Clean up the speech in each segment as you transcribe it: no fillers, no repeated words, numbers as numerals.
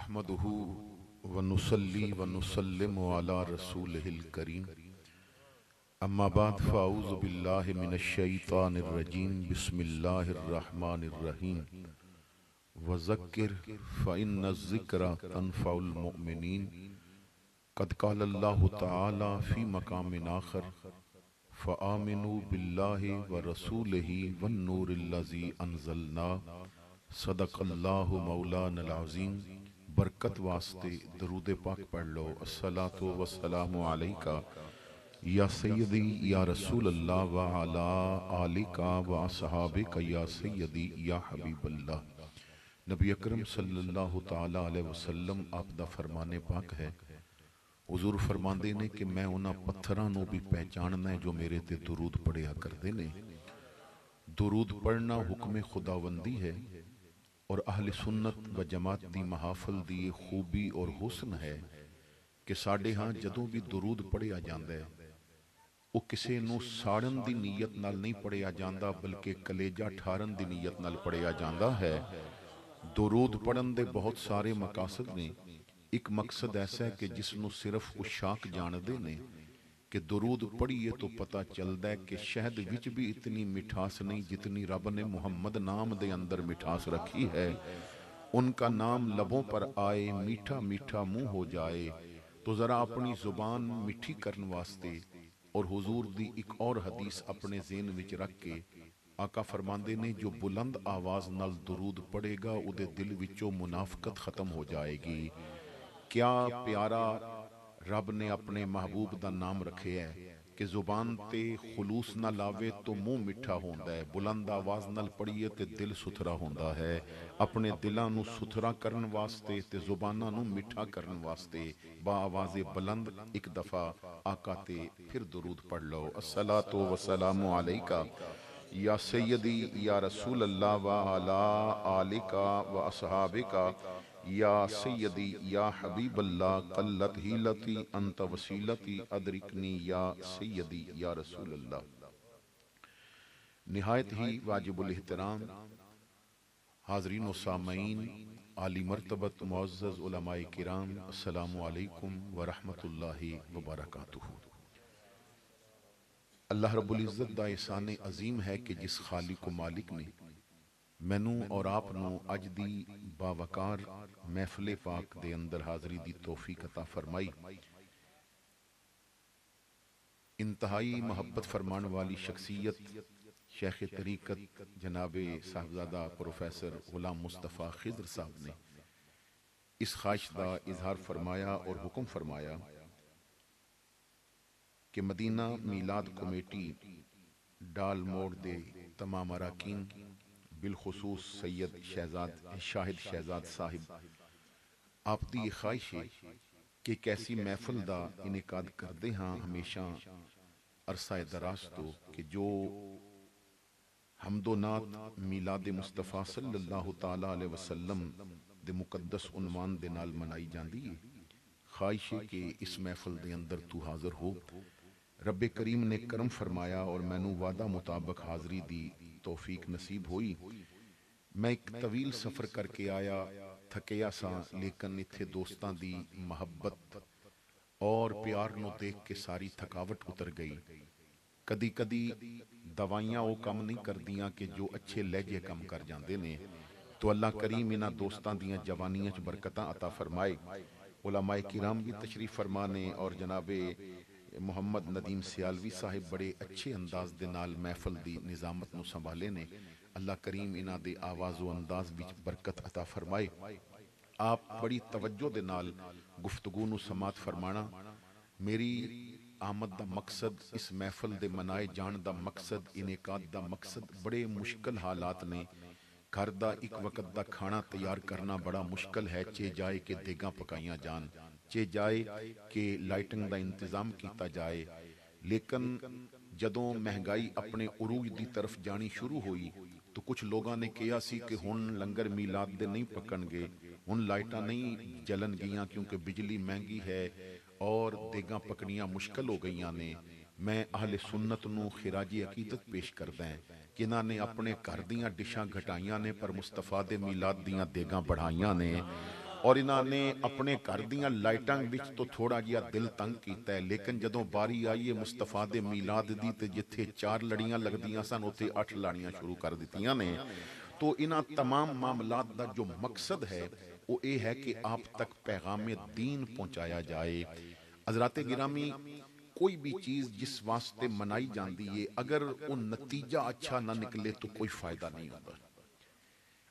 نحمده ونصلي ونسلم على رسوله الكريم اما بعد فاعوذ بالله من الشيطان الرجيم بسم الله الرحمن الرحيم وذكر فإن الذكرى تنفع المؤمنين قد قال الله تعالى في مقام آخر فآمنوا بالله ورسوله والنور الذي انزلنا صدق اللہ مولانا العظیم۔ برکت واسطے درود پاک پڑھ لو۔ الصلاة والسلام علیکہ یا سیدی یا رسول اللہ وعلا آلکہ واصحابکہ یا سیدی یا حبیب اللہ۔ نبی اکرم صلی اللہ تعالیٰ علیہ وسلم آپ دا فرمان پاک ہے، حضور فرماندے نے کہ میں انہاں پتھراں نو بھی پہچاننا ہے جو میرے تے درود پڑھیا کردے نے۔ درود پڑھنا حکم خداوندی ہے اور اہل سنت و جماعت دی محافل دی خوبی اور حسن ہے کہ ساڑھے ہاں جدوں بھی درود پڑھیا جاندہ ہے وہ کسے نو ساڑن دی نیت نال نہیں پڑھیا جاندہ بلکہ کلیجہ ٹھارن دی نیت نال پڑھیا جاندہ ہے۔ درود پڑھن دے بہت سارے مقاصد نے، ایک مقصد ایسا ہے کہ جس نو صرف اشاق جاندے نے کہ درود پڑھیے تو پتہ چلدا ہے کہ شہد وچ بھی اتنی مٹھاس نہیں جتنی رب نے محمد نام دے اندر مٹھاس رکھی ہے۔ ان کا نام لبوں پر آئے میٹھا میٹھا منہ ہو جائے تو ذرا اپنی زبان مٹھی کرن واسطے اور حضور دی ایک اور حدیث اپنے ذہن وچ رکھ کے آقا فرماندے نے جو بلند آواز نال درود پڑھے گا او دے دل وچوں منافقت ختم ہو جائے گی۔ کیا پیارا رب نے اپنے محبوب دا نام رکھے ہے کہ زبان تے خلوص نہ لاوے تو منہ مٹھا ہوندا ہے، بلند آواز نال پڑھیے تے دل ستھرا ہوندا ہے۔ اپنے دلاں نو ستھرا کرن واسطے تے زباناں نو مٹھا کرن واسطے با آواز بلند ایک دفعہ آقا تے پھر درود پڑھ لو۔ الصلاۃ والسلام علیکہ یا سیدی یا رسول اللہ وعلا آلکہ واصحابکہ یا سیدی یا حبیب اللہ قلت ہیلتی انت وسیلتی ادرکنی یا سیدی یا رسول اللہ۔ نہایت ہی واجب الاحترام حاضرین و سامعین، عالی مرتبت معزز علماء کرام، السلام علیکم ورحمت اللہ وبرکاتہ۔ اللہ رب العزت دا احسان عظیم ہے کہ جس خالق و مالک نے مینوں اور آپ نو اج دی باوقار محفل پاک دے اندر حاضری دی توفیق عطا فرمائی۔ انتہائی محبت فرمان والی شخصیت شیخ طریقت جناب صاحبزادہ پروفیسر غلام مصطفیٰ خضر صاحب نے اس خواہش دا اظہار فرمایا اور حکم فرمایا کہ مدینہ میلاد کمیٹی ڈال موڑ دے تمام اراکین بالخصوص سید شاہد شہزاد صاحب آپ دی خواہش ہے کہ ایک ایسی محفل دا انعقاد کردے ہاں ہمیشہ عرصہ دراز تو کہ جو حمد و نعت میلاد مصطفیٰ صلی اللہ تعالیٰ علیہ وسلم دے مقدس عنوان دے نال منائی جاندی ہے۔ خواہش ہے کہ اس محفل دے اندر تو حاضر ہو۔ رب کریم نے کرم فرمایا اور مینوں وعدہ مطابق حاضری دی توفیق نصیب ہوئی۔ میں ایک طویل سفر کر کے آیا، تھکیا سا، لیکن اتھے دوستاں دی محبت اور پیار نو دیکھ کے ساری تھکاوٹ اتر گئی۔ کدی کدی دوائیاں وہ کم نہیں کر دیاں کہ جو اچھے لہجے کم کر جاندے نے، تو اللہ کریم انہاں دوستاں دیاں جوانیاں چ برکتاں عطا فرمائے۔ علماء کرام بھی تشریف فرمانے اور جناب محمد ندیم سیالوی صاحب بڑے اچھے انداز دے نال محفل دی نظامت نو سنبھالے نے۔ اللہ کریم انہاں دے آواز و انداز وچ برکت عطا فرمائے۔ آپ بڑی توجہ دے نال گفتگو نو سماعت فرمانا۔ میری آمد دا مقصد، اس محفل دے منائے جان دا مقصد، انعقاد دا مقصد بڑے مشکل حالات نے۔ گھر دا ایک وقت دا کھانا تیار کرنا بڑا مشکل ہے، چے جائے کہ دیگاں پکائیاں جان، چے جائے کہ لائٹنگ دا انتظام کیتا جائے۔ لیکن جدوں مہنگائی اپنے عروج دی طرف جانی شروع ہوئی تو کچھ لوگاں نے کہا سی کہ ہن لنگر میلاد دے نہیں پکن گے، ہن لائٹاں نہیں جلن گیاں کیونکہ بجلی مہنگی ہے اور دیگاں پکنیاں مشکل ہو گئیاں نے۔ میں اہل سنت نو خراج عقیدت پیش کردا ہاں کہ انہاں نے اپنے گھر دیاں ڈشاں گھٹائیاں نے پر مصطفیٰ دے میلاد دیاں دیگاں بڑھائیاں نے، اور انہوں نے اپنے گھر دیاں لائٹاں وچ تو تھوڑا جہا دل تنگ کیتا ہے، لیکن جدوں باری آئی ہے مصطفیٰ دے میلاد دی تے جتھے 4 لڑیاں لگدیاں سن اوتھے 8 لاڑیاں شروع کر دتیاں نے۔ تو انہاں تمام معاملات دا جو مقصد ہے وہ یہ ہے کہ آپ تک پیغام دین پہنچایا جائے۔ حضرات گرامی، کوئی بھی چیز جس واسطے منائی جاندی ہے اگر وہ نتیجہ اچھا نہ نکلے تو کوئی فائدہ نہیں ہوتا۔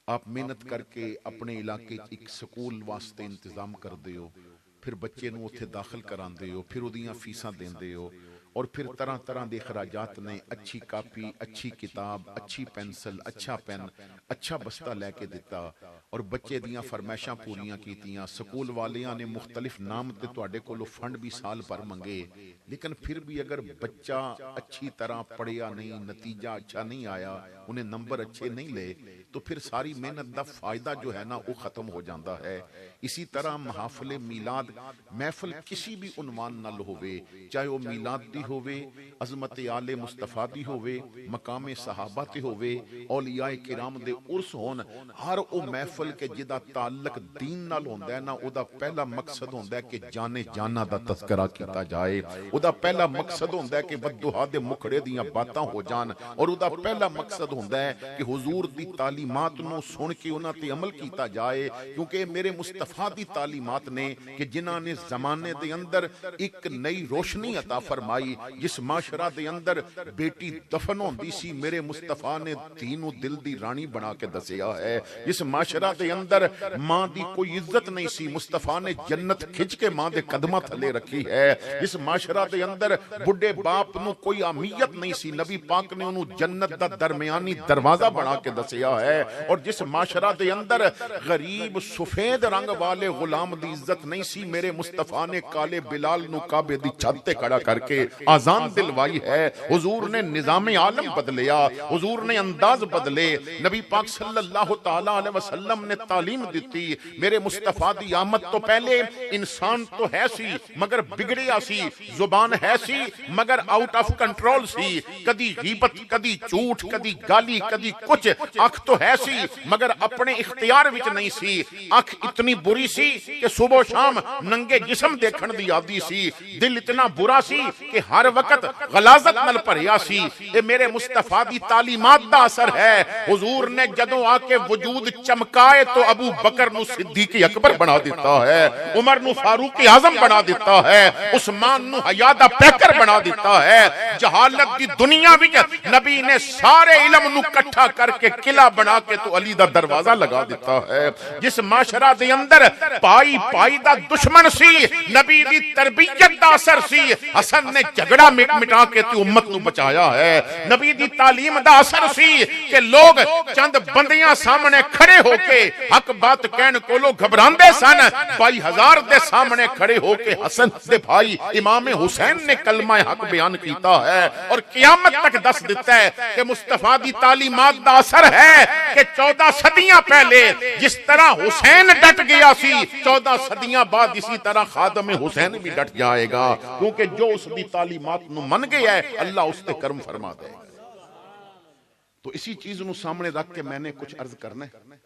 آپ محنت کر کے اپنے علاقے ایک سکول واسطے انتظام کر دے ہو، پھر بچے نو اتھے داخل کران دے ہو، پھر اودیاں فیساں دین دے ہو، اور پھر طرح طرح دے اخراجات نے، اچھی کاپی، اچھی کتاب، اچھی پینسل، اچھا پین، اچھا بستہ لے کے دیتا، اور بچے دیاں فرمائشاں پوریاں کیتیاں، سکول والیاں نے مختلف نام تے تواڈے کولو فنڈ بھی سال پر منگے، لیکن پھر بھی اگر بچہ اچھی طرح پڑھیا نہیں، نتیجہ اچھا نہیں آیا، انہیں نمبر اچھے نہیں لے، تو پھر ساری محنت دا فائدہ جو ہے نا وہ ختم ہو جاندہ ہے۔ اسی طرح محافل میلاد، محفل کسی بھی عنوان نال ہوئے، چاہے وہ میلاد دی ہوئے، عظمت آل مصطفیٰ دی ہوئے، مقام صحابہ دی ہوئے، اولیاء کرام دے عرس ہون، ہر او محفل کے جدا تعلق دین نال ہوندہ ہے نا، او دا پہلا مقصد ہوندہ ہے کہ جانے جانا دا تذکرہ کیتا جائے، او دا پہلا مقصد ہوندہ ہے کہ بددہا دے مکھڑے دیاں باتاں ہو جان، اور او دا پہلا مقصد ہوندہ ہے کہ حضور دی تعلیمات نو سن کے انہاں تے عمل کیتا جائے، کیونکہ میرے مصطفیٰ دی تعلیمات نے کہ جنہاں نے زمانے دے اندر ایک نئی روشنی عطا فرمائی، جس معاشرہ دے اندر بیٹی دفن ہوندی سی، میرے مصطفیٰ نے تینوں دل دی رانی بنا کے دسیا ہے، جس معاشرہ دے اندر ماں دی کوئی عزت نہیں سی، مصطفیٰ نے جنت کھچ کے ماں دے قدمہ تھلے رکھی ہے، جس معاشرہ دے اندر بڑھے باپ نو کوئی اہمیت نہیں سی، نبی پاک نے انہوں جنت دا درمیانی دروازہ بنا کے دسیا ہے، اور جس معاشرہ دے اندر غریب سفید رنگ والے غلام دی عزت نہیں سی، میرے مصطفیٰ نے کالے بلال نو کعبے دی چھت تے کھڑا کر کے آزان دلوائی ہے، حضور نے نظام عالم بدلیا، حضور نے انداز بدلے، نبی پاک صلی اللہ تعالیٰ علیہ وسلم نے تعلیم دیتی، میرے مصطفیٰ دی آمد تو پہلے انسان تو ہے سی مگر بگڑیا سی، زبان ہے سی مگر آؤٹ آف کنٹرول سی، کدی غیبت، کدی جھوٹ، کدی گالی، کدی کچھ، آنکھ تو ہے سی مگر اپنے اختیار وچ نہیں سی، آنکھ اتنی بری سی کہ صبح و شام ننگے جسم دیکھن دی عادی سی، دل اتنا برا سی کہ ہر وقت غلاظت نال بھریا سی، اے میرے مصطفیٰ دی تعلیمات دا اثر ہے، حضور نے جدوں آ کے وجود چمکائے تو ابو بکر نو صدیق اکبر بنا دیتا ہے، عمر نو فاروق اعظم بنا دیتا ہے، عثمان نو حیادہ پیکر بنا دیتا ہے، جہالت دی دنیا وچ نبی نے سارے علم نو کٹھا کر کے قلعہ بنا کے تو علی دا دروازہ لگا دیتا ہے، جس معاشرہ دے اندر پائی پائی دا دشمن سی، نبی دی تربیت دا اثر سی، حسن نے جھگڑا مٹا کے تے امت نو بچایا ہے، نبی دی تعلیم دا اثر سی کہ لوگ چند بندیاں سامنے کھڑے ہو کے حق بات کہن کو لو گھبراندے سن، 22,000 دے سامنے کھڑے ہو کے حسن دے بھائی امام حسین نے کلمہ حق بیان کیتا ہے، اور قیامت تک دس دیتا ہے کہ مصطفیٰ دی تعلیمات دا اثر ہے کہ 14 صدیاں پہلے جس طرح حسین ڈٹ گیا سی، 14 صدیاں بعد اسی طرح خادم حسین بھی ڈٹ جائے گا، کیونکہ جو اس دی تعلیمات نو من گیا ہے اللہ اس تے کرم فرما دے گا۔ تو اسی چیز نو سامنے رکھ کے میں نے کچھ عرض کرنا ہے۔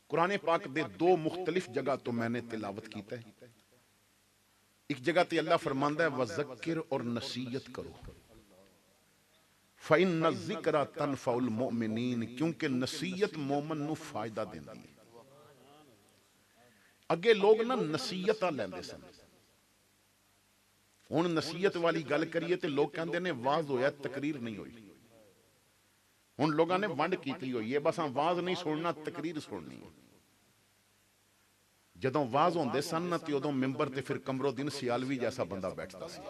قرآن پاک دے 2 مختلف جگہ تو میں نے تلاوت کیتا ہے، ایک جگہ تے اللہ فرماندا ہے وذکر اور نصیحت کرو، فَإِنَّ الذِّكْرَ تَنفَعُ الْمُؤْمِنِينَ، کیونکہ نصیحت مومن نو فائدہ دیندی ہے۔ اگے لوگ نا نصیحتاں لیندے سن، ہن نصیحت والی گل کریے تے لوگ کہندے نے واز ہویا تقریر نہیں ہوئی، ہن لوگاں نے ونڈ کیتی ہوئی ہے، بس ہاں واز نہیں سننا تقریر سننی ہے۔ جدوں واز ہوندے سن نا تے اودوں ممبر تے پھر قمرالدین سیالوی جیسا بندہ بیٹھتا سی،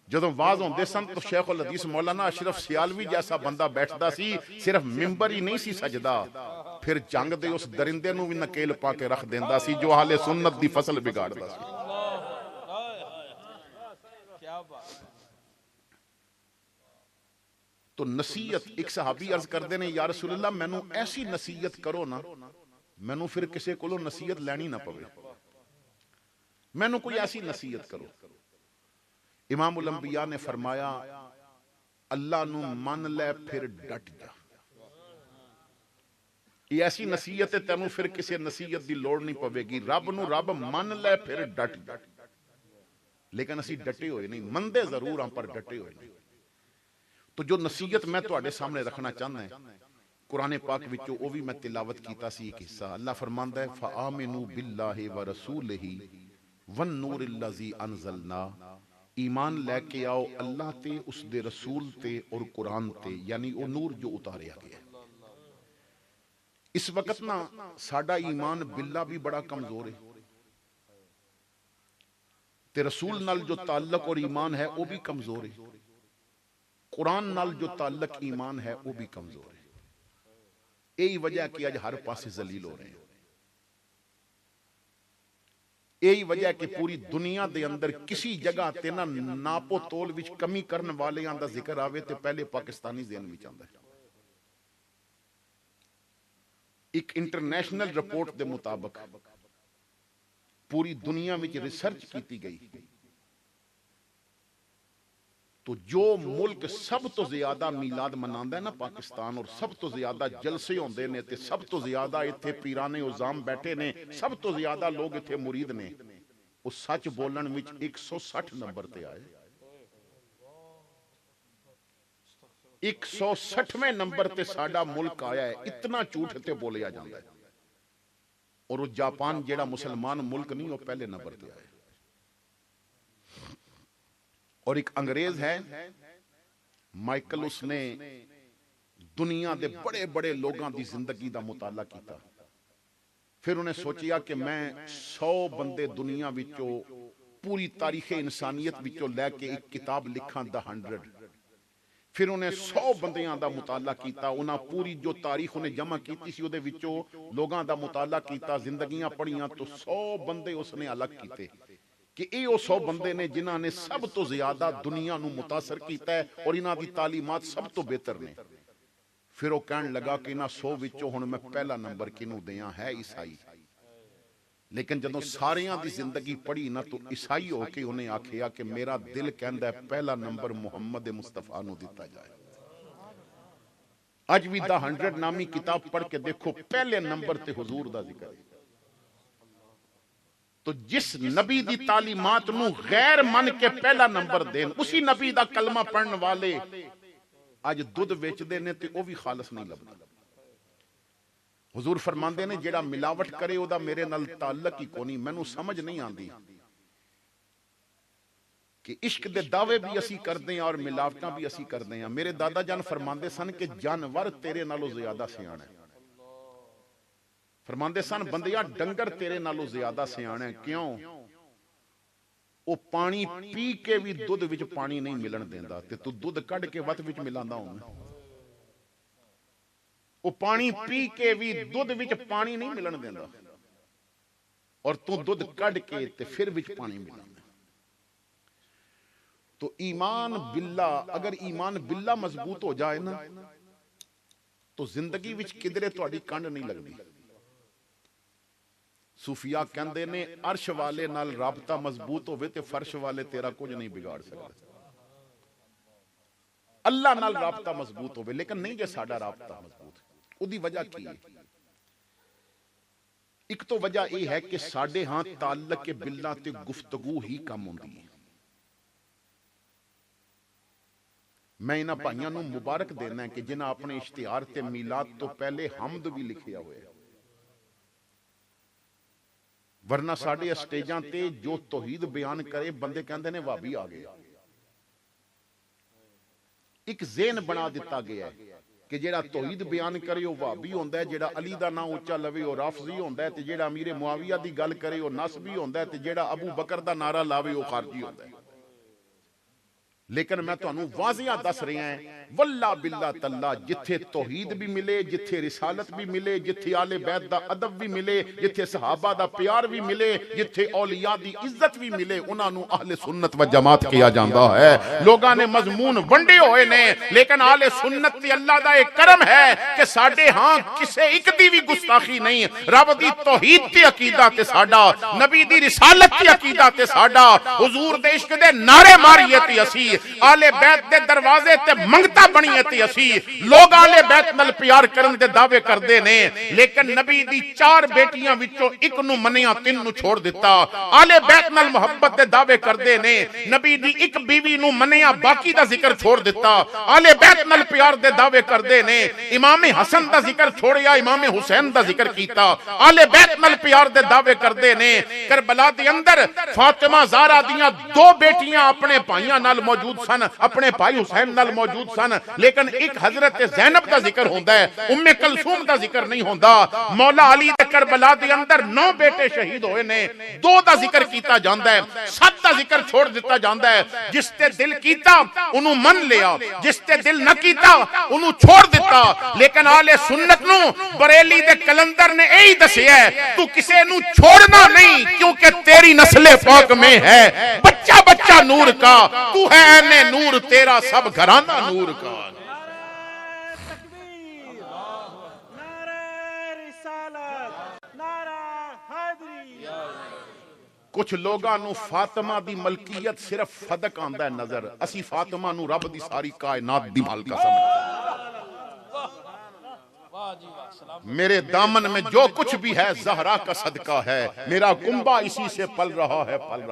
جدوں واز ہوندے سن تو شیخ الحدیث مولانا اشرف سیالوی جیسا بندہ بیٹھتا سی، صرف ممبر ہی نہیں سی سجدہ، پھر جنگ دے اس درندے نو بھی نکیل پا کے رکھ دیندا سی جو اہل سنت دی فصل بگاڑدا سی۔ تو نصیحت، ایک صحابی عرض کردے نے یا رسول اللہ مینوں ایسی نصیحت کرو نا مینوں پھر کسے کولوں نصیحت لینی نہ پوے، مینوں کوئی ایسی نصیحت کرو۔ امام الانبیاء نے فرمایا اللہ نو من لے پھر ڈٹ جا، یہ ایسی نصیحت ہے تینوں پھر کسی نصیحت دی لوڑ نہیں پوے گی. رب نو رب من لے پھر ڈٹ جا. لیکن اسی ڈٹے ہوئے نہیں, مندے ضرور ہاں پر ڈٹے ہوئے نہیں. تو جو نصیحت میں تواڈے سامنے رکھنا چاہنا ہے قرآن پاک وچوں وہ بھی میں تلاوت کیتا سی ایک حصہ. اللہ فرماندا ہے فآمنوا باللہ ورسولہ والنور الذی انزلنا, ایمان لے کے آؤ اللہ تے, اس دے رسول تے اور قرآن تے, یعنی وہ نور جو اتاریا گیا. اس وقت نا ساڈا ایمان باللہ بھی بڑا کمزور ہے, تے رسول نال جو تعلق اور ایمان ہے وہ بھی کمزور ہے, قرآن نال جو تعلق ایمان ہے وہ بھی کمزور ہے. یہی وجہ کہ آج ہر پاسے ذلیل ہو رہے ہیں. یہی وجہ کہ پوری دنیا دے اندر کسی جگہ تے نا ناپو تول وچ کمی کرن والے دا ذکر آوے تے پہلے پاکستانی ذہن وچ آندا ہے. ایک انٹرنیشنل رپورٹ دے مطابق پوری دنیا وچ ریسرچ کیتی گئی تو جو ملک سب تو زیادہ میلاد مناندا ہے نا پاکستان, اور سب تو زیادہ جلسے ہوندے نے تے سب تو زیادہ ایتھے پیرانے عظام بیٹھے نے, سب تو زیادہ لوگ ایتھے مرید نے, وہ سچ بولن وچ 160 نمبر تے آئے. 160ویں نمبر تے ساڈا ملک آیا ہے. اتنا جھوٹ تے بولیا جاندا ہے. اور وہ جاپان جیڑا مسلمان ملک نہیں وہ پہلے نمبر تے آئے. اور ایک انگریز ہے مائیکل, اس نے دنیا دے بڑے بڑے لوگاں دی زندگی دا مطالعہ کیتا. پھر انہیں سوچیا کہ میں 100 بندے دنیا وچوں پوری تاریخ انسانیت وچوں لے کے ایک کتاب لکھاں دا 100. پھر انہیں 100 بندیاں دا مطالعہ کیتا, انہاں پوری جو تاریخ انہیں جمع کیتی سی دے وچوں لوگاں دا مطالعہ کیتا, زندگیاں پڑھیاں تو 100 بندے اس نے الگ کیتے کہ یہ وہ 100 بندے نے جنہاں نے سب تو زیادہ دنیا نو متاثر کیتا ہے اور انہاں دی تعلیمات سب تو بہتر نے. پھر وہ کہن لگا کہ انہاں 100 وچوں ہن میں پہلا نمبر کینوں دیاں ہے عیسائی. لیکن جدوں ساریاں دی زندگی پڑھی نہ تو عیسائی ہو کے انہیں آکھیا کہ میرا دل کہندا ہے پہلا نمبر محمد مصطفیٰ نو دتا جائے. اج بھی دا 100 نامی کتاب پڑھ کے دیکھو پہلے نمبر تے حضور دا ذکر ہے. تو جس نبی دی تعلیمات نو غیر من کے پہلا نمبر دین, اسی نبی دا کلمہ پڑھن والے آج دودھ ویچ دے نے تے او بھی خالص نہیں لبدا. حضور فرماندے نے جیڑا ملاوٹ کرے او دا میرے نال تعلق ہی کونی. مینوں سمجھ نہیں آندی کہ عشق دے دعوے بھی اسی کردے ہیں اور ملاوٹاں بھی اسی کردے ہیں. میرے دادا جان فرماندے سن کہ جانور تیرے نالوں زیادہ سیاںا ہے. فرماندے سن بندیا ڈنگر تیرے نالوں زیادہ سیاںا ہے. کیوں؟ وہ پانی پی کے بھی دودھ وچ پانی نہیں ملن دیندا تے تو دودھ کڈ کے وت وچ ملاندا ہوں. وہ پانی پی کے بھی دودھ وچ پانی نہیں ملن دیندا اور تو دودھ کڈ کے تے پھر وچ پانی ملاندا. تو ایمان باللہ, اگر ایمان باللہ مضبوط ہو جائے نا تو زندگی وچ کدرے تہاڈی کنڈ نہیں لگدی. صوفیاء کہندے نے عرش والے نال رابطہ مضبوط ہوئے تے فرش والے تیرا کچھ نہیں بگاڑ سکتے. اللہ نال رابطہ مضبوط ہوئے لیکن نہیں جے ساڈا رابطہ مضبوط. او دی وجہ کی ہے؟ ایک تو وجہ یہ ہے کہ ساڈے ہاں تعلق باللہ تے گفتگو ہی کم ہوندی ہے. میں انہاں بھائیاں نوں مبارک دینا ہے کہ جنہاں اپنے اشتہار تے میلاد تو پہلے حمد بھی لکھیا ہوئے. ورنہ ساڑھے اسٹیجاں تے جو توحید بیان کرے بندے کہندے نے وابی آ گیا. ایک ذہن بنا دیتا گیا ہے کہ جیڑا توحید بیان کرے وہ وابی ہوندا ہے, جیڑا علی دا نام اونچا لوے وہ رافضی ہوندا ہے, تے جیڑا امیر معاویہ دی گل کرے وہ نصبی ہوندا ہے, تے جیڑا ابو بکر دا نعرہ لاوے وہ خارجی ہوندا ہے. لیکن میں تانوں واضح دس رہا ہیں واللہ باللہ تاللہ جتھے توحید بھی ملے, جتھے رسالت بھی ملے, جتھے آل بیت دا ادب بھی ملے, جتھے صحابہ دا پیار بھی ملے, جتھے اولیاء دی عزت بھی ملے, انہاں نوں اہل سنت و جماعت کیا جاندا ہے. لوگاں نے مضمون ونڈے ہوئے نے لیکن اہل سنت تے اللہ دا ایک کرم ہے کہ ساڈے ہاں کسے ایک دی بھی گستاخی نہیں. رب دی توحید تے عقیدہ تے ساڈا, نبی دی رسالت تے عقیدہ تے ساڈا, حضور دے عشق دے نعرے ماریے تے اسی آلے بیت دے دروازے تے منگتا بنی تے اسی لوگ آلے بیت نال پیار کرن دے دعوے کردے نے لیکن نبی دی 4 بیٹیاں وچوں ایک نو منیا 3 نو چھوڑ دیتا آلے بیت نال محبت دے دعوے کردے نے نبی دی ایک بیوی نو منیا باقی دا ذکر چھوڑ دیتا آلے بیت نال پیار دے دعوے کردے نے امام حسن دا ذکر چھوڑیا امام حسین دا ذکر کیتا آلے بیت نال پیار دے دعوے کردے نے کربلا دے اندر فاطمہ زہرا دیاں 2 بیٹیاں اپنے بھائیاں نال موجود سن اپنے بھائی حسین نال موجود سن لیکن ایک حضرت زینب دا ذکر ہوندا ہے ام کلثوم دا ذکر نہیں ہوندا مولا علی دے کربلا دے اندر 9 بیٹے شہید ہوئے نے 2 دا ذکر کیتا جاندا ہے 7 دا ذکر چھوڑ دیتا جاندا ہے جس تے دل کیتا انہوں من لیا جس تے دل نہ کیتا انہوں چھوڑ دیتا لیکن آل سنت نو بریلی دے کلندر نے یہی دسیا ہے تو کسے نو چھوڑنا نہیں کیونکہ تیری نسل پاک میں ہے بچہ بچہ نور کا تو ہے اے نور تیرا سب گھرانہ نور کا کچھ لوگاں نو فاطمہ دی ملکیت صرف صدق آندا ہے نظر اسی فاطمہ نو رب دی ساری کائنات دی مالکہ سمجھتے میرے دامن میں جو کچھ بھی ہے زہرا کا صدقہ ہے میرا کنبہ اسی سے پل رہا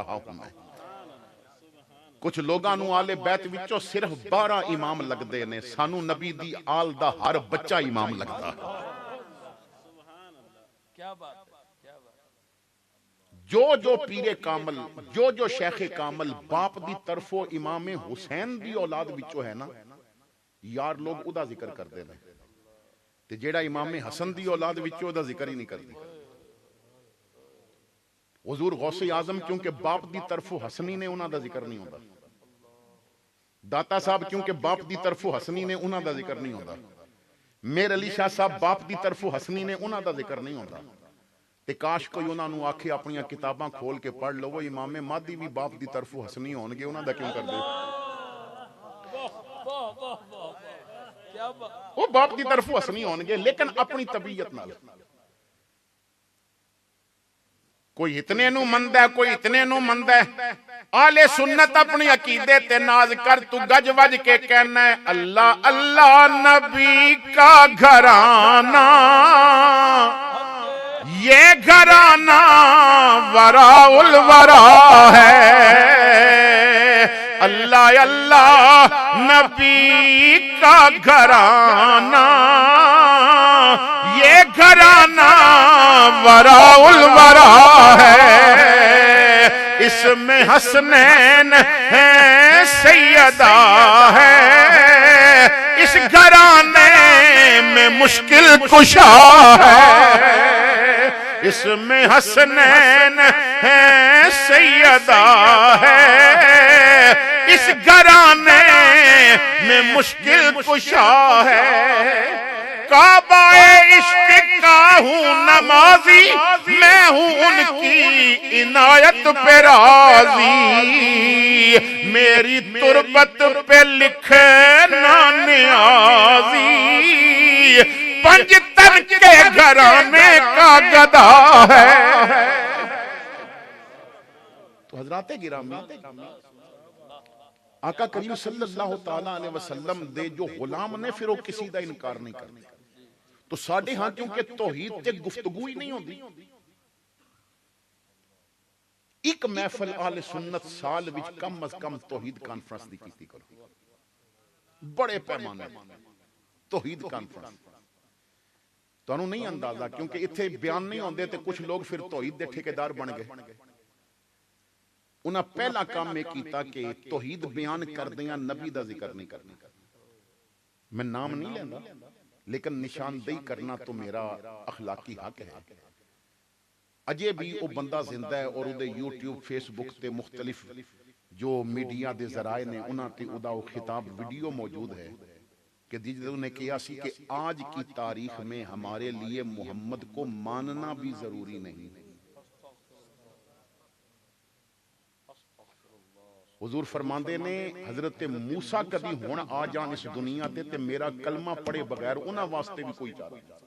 ہوں میں کچھ لوگاں نو آلے بیت وچوں صرف 12 امام لگ دے نے سانو نبی دی آل دا ہر بچہ امام لگتا کیا بات جو پیر کامل جو شیخ کامل باپ دی طرفو امام حسین دی اولاد وچوں ہے نا یار لوگ او دا ذکر کر دے نے تے جیڑا امام حسن دی اولاد وچوں دا ذکر ہی نہیں کرتی حضور غوث اعظم کیونکہ باپ دی طرفو حسنی نے انہاں دا ذکر نہیں ہوندا داتا صاحب کیونکہ باپ دی طرفو حسنی نے انہاں دا ذکر نہیں ہوندا میر علی شاہ صاحب باپ دی طرفو حسنی نے انہاں دا ذکر نہیں ہوندا تے کاش کوئی انہاں نو آکھے اپنی کتاباں کھول کے پڑھ لو وہ امام مہدی بھی باپ دی طرفو حسنی ہون گے انہاں دا کیوں کر دے وہ باپ دی طرفو حسنی ہون گے لیکن اپنی طبیعت نال کوئی اتنے نو مند ہے کوئی اتنے نو مند ہے آل سنت اپنی عقیدے تے ناز کر تو گج وج کے کہنا ہے اللہ اللہ نبی کا گھرانہ یہ گھرانہ وراء الورا ہے اللہ اللہ نبی کا گھرانہ یہ گھرانہ وراء الورا ہے اس میں حسنین ہے سیدہ ہے اس گھرانے میں مشکل کشا ہے اس میں حسنین ہے سیدہ ہے اس گھرانے میں مشکل کشا ہے کعبہ عشق کا ہوں نمازی میں ہوں ان کی عنایت پہ راضی میری تربت پہ لکھنا نیازی پنجتن کے گھرانے کا گدا ہے تو حضرات گرامی آقا کریم صلی اللہ تعالیٰ علیہ وسلم دے جو غلام نے پھر وہ کسی دا انکار نہیں کرتے تو ساڑھے ہاں کیونکہ توحید تے گفتگو ہی نہیں ہوندی ایک محفل آل سنت سال وچ کم از کم توحید کانفرنس دی کیتی کرو بڑے پیمانے توحید کانفرنس تو انہوں نہیں اندازہ کیونکہ اتھے بیان نہیں ہوندے تے کچھ لوگ پھر توحید دے ٹھیکیدار بن گئے انہاں پہلا کام میں کیتا کہ توحید بیان کر دیاں نبی دا ذکر نہیں کرنا میں نام نہیں لینا لیکن نشاندہی کرنا تو میرا اخلاقی حق ہے اجے بھی او بندہ زندہ ہے اور او دے یوٹیوب فیس بک تے مختلف جو میڈیا دے ذرائع نے انہاں تے او دا خطاب ویڈیو موجود ہے کہ دیجئے نے کیا سی کہ آج کی تاریخ میں ہمارے لیے محمد کو ماننا بھی ضروری نہیں حضور فرماندے نے حضرت موسیٰ کبھی ہون آ جان اس دنیا تے میرا کلمہ پڑے بغیر انہاں واسطے بھی کوئی چاہتا ہے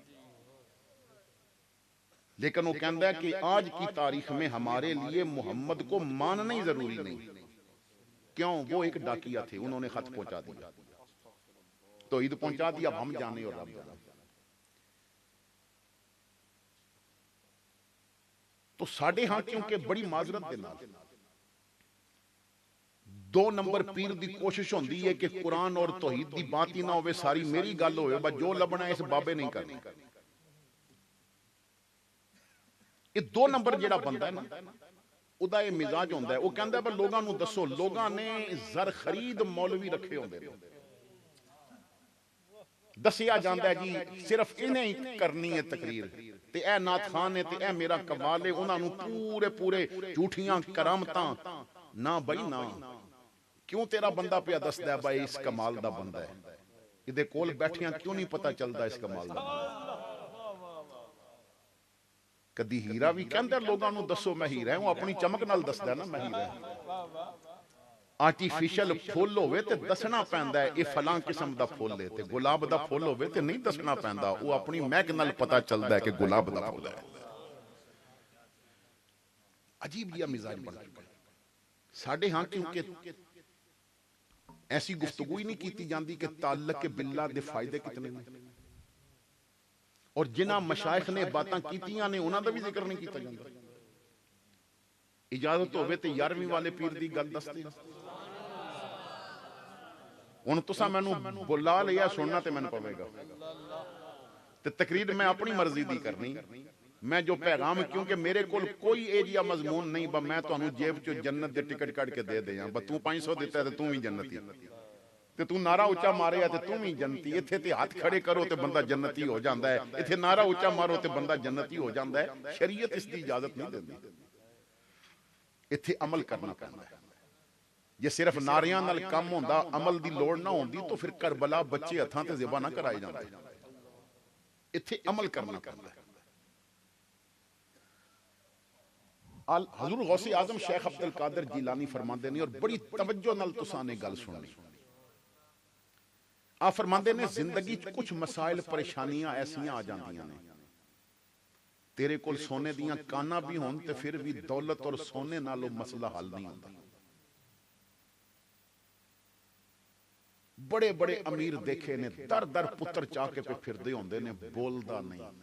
لیکن وہ کہندہ ہے کہ آج کی تاریخ میں ہمارے لیے محمد کو ماننا ہی ضروری نہیں کیوں؟ وہ ایک ڈاکیا تھے، انہوں نے خط پہنچا دیا، توحید پہنچا دیا، اب ہم جانے اور رب جانے۔ تو ساڈے ہاں کیونکہ بڑی معذرت دے نال 2 نمبر پیر دی کوشش ہوندی ہے کہ قرآن اور توحید دی بات ہی نہ ہوئے، ساری میری گل ہوئے، بس جو لبنا ہے اس بابے نہیں کرنا۔ یہ 2 نمبر جیڑا بندہ ہے نا، ادا یہ مزاج ہوندہ ہے، وہ کہندہ ہے پر لوگاں نو دسو، لوگاں نے زر خرید مولوی رکھے ہوندے نے، دسیا جاندہ ہے جی صرف انہیں کرنی ہے تقریر، تے اے نات خان ہے، تے اے میرا کمال ہے، انہاں نو پورے جھوٹیاں کرامتاں، نہ بھائی نہ، کیوں تیرا بندہ پہ دستا ہے بھائی اس کمال دا بندہ ہے، ادھے کول بیٹھیاں کیوں نہیں پتہ چلتا اس کمال دا بندہ ہے؟ کدی ہیرا بھی کہندہ لوگاں نو دسو میں ہیرا ہوں، اپنی چمک نال دستا ہے نا میں ہیرا ہوں۔ آرٹیفیشل پھول ہوئے تے دسنا پہندہ ہے یہ فلاں قسم دا پھول لے، تے گلاب دا پھول ہوئے تے نہیں دسنا پہندہ، وہ اپنی میک نال پتہ چلتا ہے کہ گلاب دا پھول ہے۔ عجیب یہ مزاج بن چکا ہے ساڑھے ہاں، کیونکہ ایسی گفتگوئی نہیں کیتی جاندی کہ تعلق باللہ دے فائدے کتنے ہیں، اور جنہ مشائخ نے باتاں کیتیاں نے انہاں دا بھی ذکر نہیں کیتا جاندہ۔ اجازت ہوئے تے 11ویں والے پیر دی گل دستے ان تسا میں نو بلا لیا سننا تے میں نو پوے گا، تے تقریر میں اپنی مرضی دی کرنی، میں جو پیغام، کیونکہ میرے کول کوئی ایجیا مضمون نہیں، با میں تو انہوں جیب چو جنت دے ٹکٹ کٹ کے دے دے ہیں، با تو 500 دیتا ہے تے تو ہی جنتی، تے تو نعرہ اچھا مارے ہے تے تو ہی جنتی، اتھے تے ہاتھ کھڑے کرو تے بندہ جنتی ہو جاندہ ہے، اتھے نعرہ اچھا مارو تے بندہ جنتی ہو جاندہ ہے، شریعت اس دی اجازت نہیں دیندی، اتھے عمل کرنا پہنا ہے۔ یہ صرف ناریاں نال کم ہوندہ، عمل دی لوڑ نہ ہوندی تو پھر کربلا بچے ہتھاں تے ذبح نہ کرائے جاندے، اتھے عمل کرنا پہنا ہے۔ حضور غوث اعظم شیخ عبدالقادر جیلانی فرماندے نے، اور بڑی توجہ نال تسانے گل سننی، آپ فرماندے نے زندگی کچھ مسائل پریشانیاں ایسیاں آ جاندیاں نے، تیرے کول سونے دیاں کانا بھی ہون تے پھر بھی دولت اور سونے نالو مسئلہ حل نہیں ہوتا۔ بڑے بڑے امیر دیکھے نے در در پتر چاہ کے پہ پھر دے ہوندے نے، بولدہ نہیں۔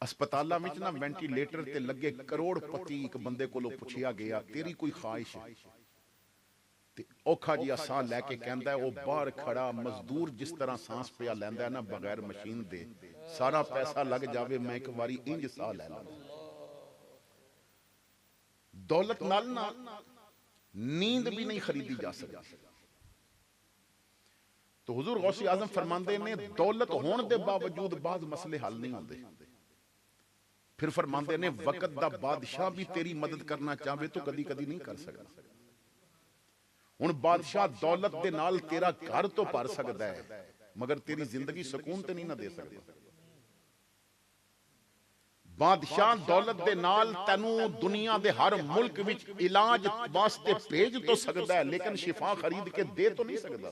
اسپتالہ میں چنا وینٹیلیٹر تے لگے کروڑ پتی ایک بندے کو لو پوچھیا گیا تیری کوئی خواہش ہے؟ تے اوکھا جی ساں لے کے کہندہ ہے وہ باہر کھڑا مزدور جس طرح سانس پیا لیندہ ہے نا بغیر مشین دے، سارا پیسہ لگ جاوے میں ایک واری انج سا لے لوں۔ دولت نالنا نیند بھی نہیں خریدی جا سکتی۔ تو حضور غوث اعظم فرماندے نے دولت ہون دے باوجود بعض مسئلے حل نہیں ہوندے، پھر فرماندے نے وقت دا بادشاہ بھی تیری مدد کرنا چاہوے تو کدی کدی نہیں کر سکتا۔ ان بادشاہ دولت دے نال تیرا گھر تو پار سکتا ہے مگر تیری زندگی سکون تے نہیں نہ دے سکتا۔ بادشاہ دولت دے نال تینو دنیا دے ہر ملک وچ علاج واسطے بھیج تو سکتا ہے لیکن شفا خرید کے دے تو نہیں سکتا۔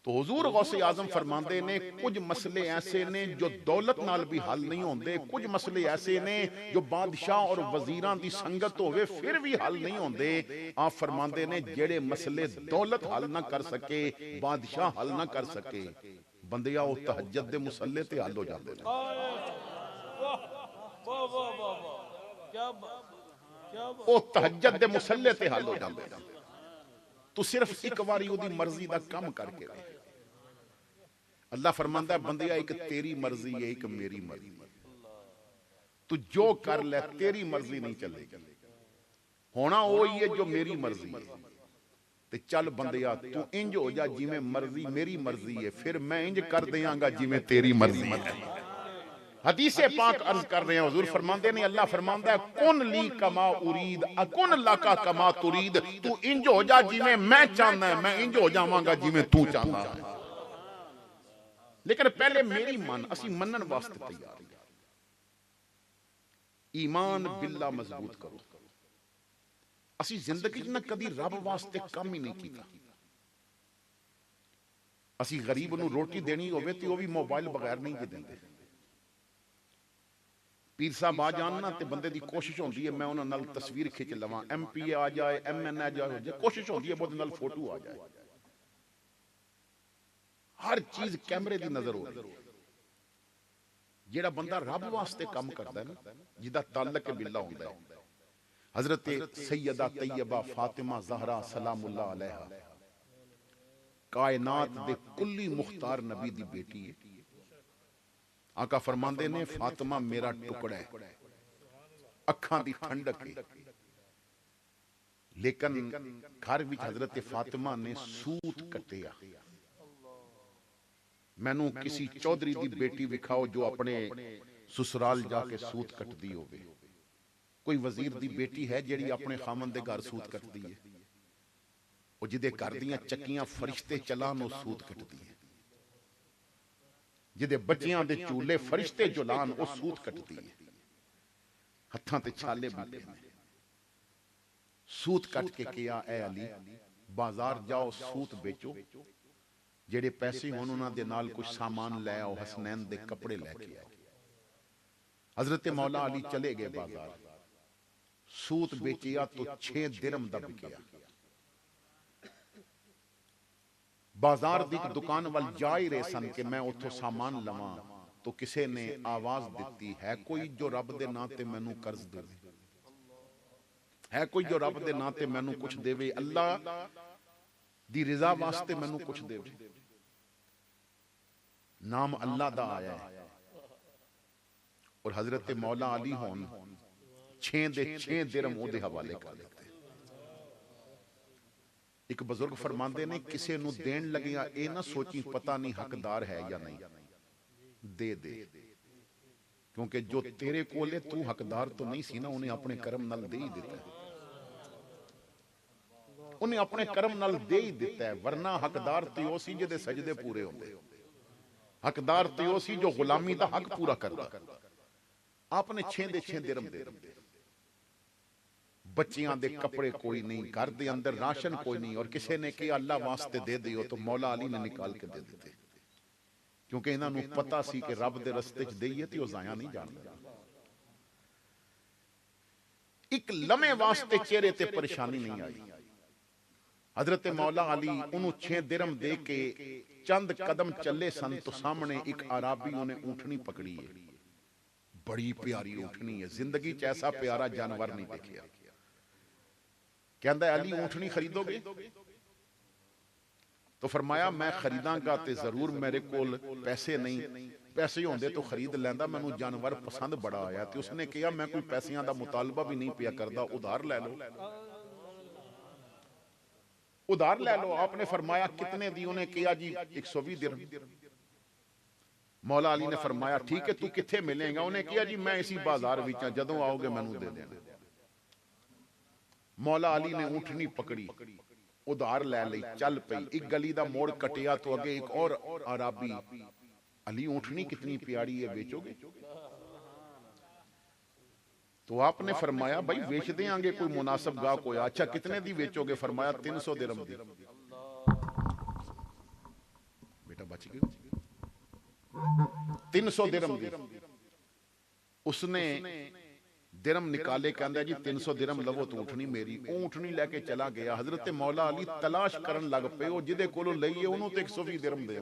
تو حضور غوث اعظم فرماندے نے کچھ مسئلے ایسے نے جو دولت نال بھی حل نہیں ہوندے، کچھ مسئلے ایسے نے جو بادشاہ اور وزیران دی سنگت ہوئے پھر بھی حل نہیں ہوندے۔ آپ فرماندے نے جڑے مسئلے دولت حل نہ کر سکے، بادشاہ حل نہ کر سکے، بندیا وہ تہجد دے مسلے تے حل ہو جاندے نے۔ وہ تہجد دے مسلے تے حل ہو جاندے نے۔ تو صرف ایک واری وہ دی مرضی دا کم کر کے دے۔ اللہ فرماندہ ہے بندیا ایک تیری مرضی ہے ایک میری مرضی ہے، تو جو کر لے تیری مرضی نہیں چلے گی، ہونا وہی ہے جو میری مرضی ہے، تے چل بندیا تو انج ہو جا جی میں مرضی میری مرضی ہے، پھر میں انج کر دیاں گا جی میں تیری مرضی ہے۔ حدیث پاک عرض کر رہے ہیں، حضور فرماندے نے، اللہ فرماندہ ہے کن لی کما ارید اکن لکا کما ترید، تو انج ہو جا جی میں چاہنا ہے، میں انج ہو جاواں گا جی میں تو چاہنا ہے، لیکن پہلے میری من اسی منن واسطے تیار ہیں۔ ایمان باللہ مضبوط کرو، اسی زندگی نہ کدی رب واسطے کم ہی نہیں کیتا۔ اسی غریب نو روٹی دینی ہوئے تو وہ بھی موبائل بغیر نہیں دے دیں۔ پیر صاحب آ جان نا تے بندے دی کوشش ہوندی ہے میں انہاں نال تصویر کھچ لواں، ایم پی اے آ جائے، ایم این اے آ جائے، کوشش ہوندی ہے بہت نال فوٹو آ جائے. ہر چیز کیمرے دی نظر ہو رہی ہے. جیڑا بندہ رب واسطے کام کرتا ہے نا، جدا تعلق باللہ ہوندا ہے. حضرت سیدہ طیبہ فاطمہ زہرا سلام اللہ علیہا کائنات دے کلی مختار نبی دی بیٹی ہے. آقا فرماندے نے فاطمہ میرا ٹکڑا ہے، اکھاں دی ٹھنڈک ہے. لیکن گھر وچ حضرت فاطمہ نے سوت کٹیا. مینوں کسی چودھری دی بیٹی وکھاؤ جو اپنے سسرال جا کے سوت کٹ دی ہوگی. کوئی وزیر دی بیٹی ہے جیڑی اپنے خامن دے گھر سوت کٹ دی ہے؟ وہ جدے گھر دیاں چکیاں فرشتے چلان وہ سوت کٹ دی ہے. جدے بچیاں دے چولے فرشتے جلان وہ سوت کٹ دی ہے. ہتھاں تے چھالے بیٹے سوت کٹ کے کیا اے علی بازار جاؤ سوت بیچو، جڑے پیسے ہون انہاں دے نال کچھ سامان لے آؤ، حسنین دے کپڑے لے کے آؤ. حضرت مولا علی چلے گئے بازار، سوت بیچیا تو 6 درم دا بکیا. بازار دی دکان وال جائی رہے سن کہ میں اتھو سامان لواں تو کسے نے آواز دیتی ہے کوئی جو رب دے نا تے مینوں قرض دے، ہے کوئی جو رب دے نا تے مینوں کچھ دے وے، اللہ دی رضا واسطے مینوں کچھ دے وے. نام اللہ دا آیا ہے اور حضرت مولا علی ہون 6 درم او دے حوالے کر دیتے. ایک بزرگ فرماندے نے کسے نو دین لگیا اے نہ سوچی پتہ نہیں حقدار ہے یا نہیں، دے دے. کیونکہ جو تیرے کولے تو حقدار تو نہیں سی نا، انہیں اپنے کرم نال دے ہی دیتا ہے، انہیں اپنے کرم نال دے ہی دیتا ہے. ورنہ حقدار تیو سی جدے سجدے پورے ہوندے، حقدار تیو سی جو غلامی دا حق پورا کردا. آپ نے 6 درم دے دیتے. بچیاں دے کپڑے کوئی نہیں، گھر دے اندر راشن کوئی نہیں، اور کسے نے کہا اللہ واسطے دے دیو تو مولا علی نے نکال کے دے دیتے. کیونکہ انہاں نو پتہ سی کہ رب دے رستے چ دئیے تے او ضائع نہیں جاندا. ایک لمحے واسطے چہرے تے پریشانی نہیں آئی. حضرت مولا علی انہوں 6 درم دے کے چند قدم چلے سن تو سامنے ایک عرابی انہیں اونٹنی پکڑی ہے. بڑی پیاری اونٹنی ہے، زندگی چ ایسا پیارا جانور نہیں دیکھیا. کہندا ہے علی اونٹنی خریدو گے؟ تو فرمایا میں خریداں گا تے ضرور، میرے کول پیسے نہیں، پیسے ہوندے تو خرید لیندا، مینوں جانور پسند بڑا آیا. تے اس نے کہا میں کوئی پیسیاں دا مطالبہ بھی نہیں پیا کردا، ادھار لے لو، ادھار لے لو. آپ نے فرمایا کتنے دی؟ انہیں کہا جی 120 درم. مولا علی نے فرمایا ٹھیک ہے تو کتھے ملیں گا؟ انہیں کہا جی میں اسی بازار وچ جدوں آؤ گے مینوں دے دینا. مولا علی نے اونٹنی پکڑی، ادھار لے لئی، چل پئی. ایک گلی دا موڑ کٹیا تو اگے ایک اور عرابی، علی اونٹنی کتنی پیاری ہے، بیچو گے؟ تو آپ نے فرمایا بھائی بیچ دیں آنگے، کوئی مناسب گاہ کوئی. اچھا کتنے دی بیچو گے؟ فرمایا 300 درم دی. بیٹا بچ گئے 300 درم دی. اس نے درم نکالے، کہندا جی 300 درم لو تو اونٹنی میری. اونٹنی لے کے چلا گیا. حضرت مولا علی تلاش کرن لگ پے او جدے کولوں لئیے انہوں تے 120 درم دے.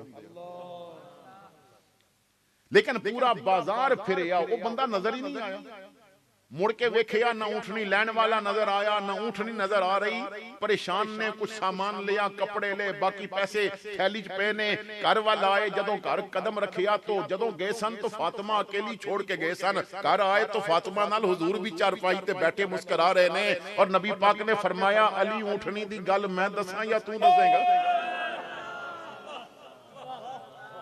لیکن پورا بازار پھریا وہ بندہ نظر ہی نہیں آیا. مڑ کے ویکھیا نہ اونٹنی لین والا نظر آیا، نہ اونٹنی نظر آ رہی. پریشان نے کچھ سامان لیا، کپڑے لے، باقی پیسے تھیلی چ پے نے. گھر وال آئے، جدوں گھر قدم رکھیا تو جدوں گئے سن تو فاطمہ اکیلی چھوڑ کے گئے سن. گھر آئے تو فاطمہ نال حضور بھی چارپائی تے بیٹھے مسکرا رہے نے. اور نبی پاک نے فرمایا علی اونٹنی دی گل میں دساں یا تو دسے گا؟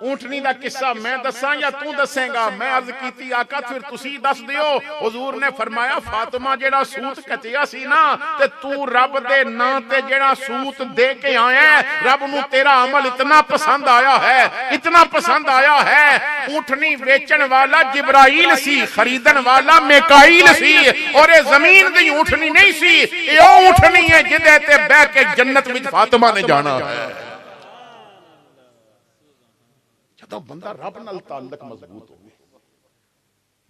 اونٹنی دا قصہ میں دساں یا تو دسیں گا؟ میں عرض کیتی آقا پھر تسی دس دیو. حضور نے فرمایا فاطمہ جیڑا سوت کٹیا سی نا تے تو رب دے نا تے جیڑا سوت دے کے آیا ہے، رب نو تیرا عمل اتنا پسند آیا ہے، اتنا پسند آیا ہے. اونٹنی بیچن والا جبرائیل سی، خریدن والا میکائیل سی، اور یہ زمین دی اونٹنی نہیں سی، یہ اونٹنی ہے جدے تے بہ کے جنت وچ فاطمہ نے جانا ہے. تو بندہ رب نال تعلق مضبوط ہو گئے.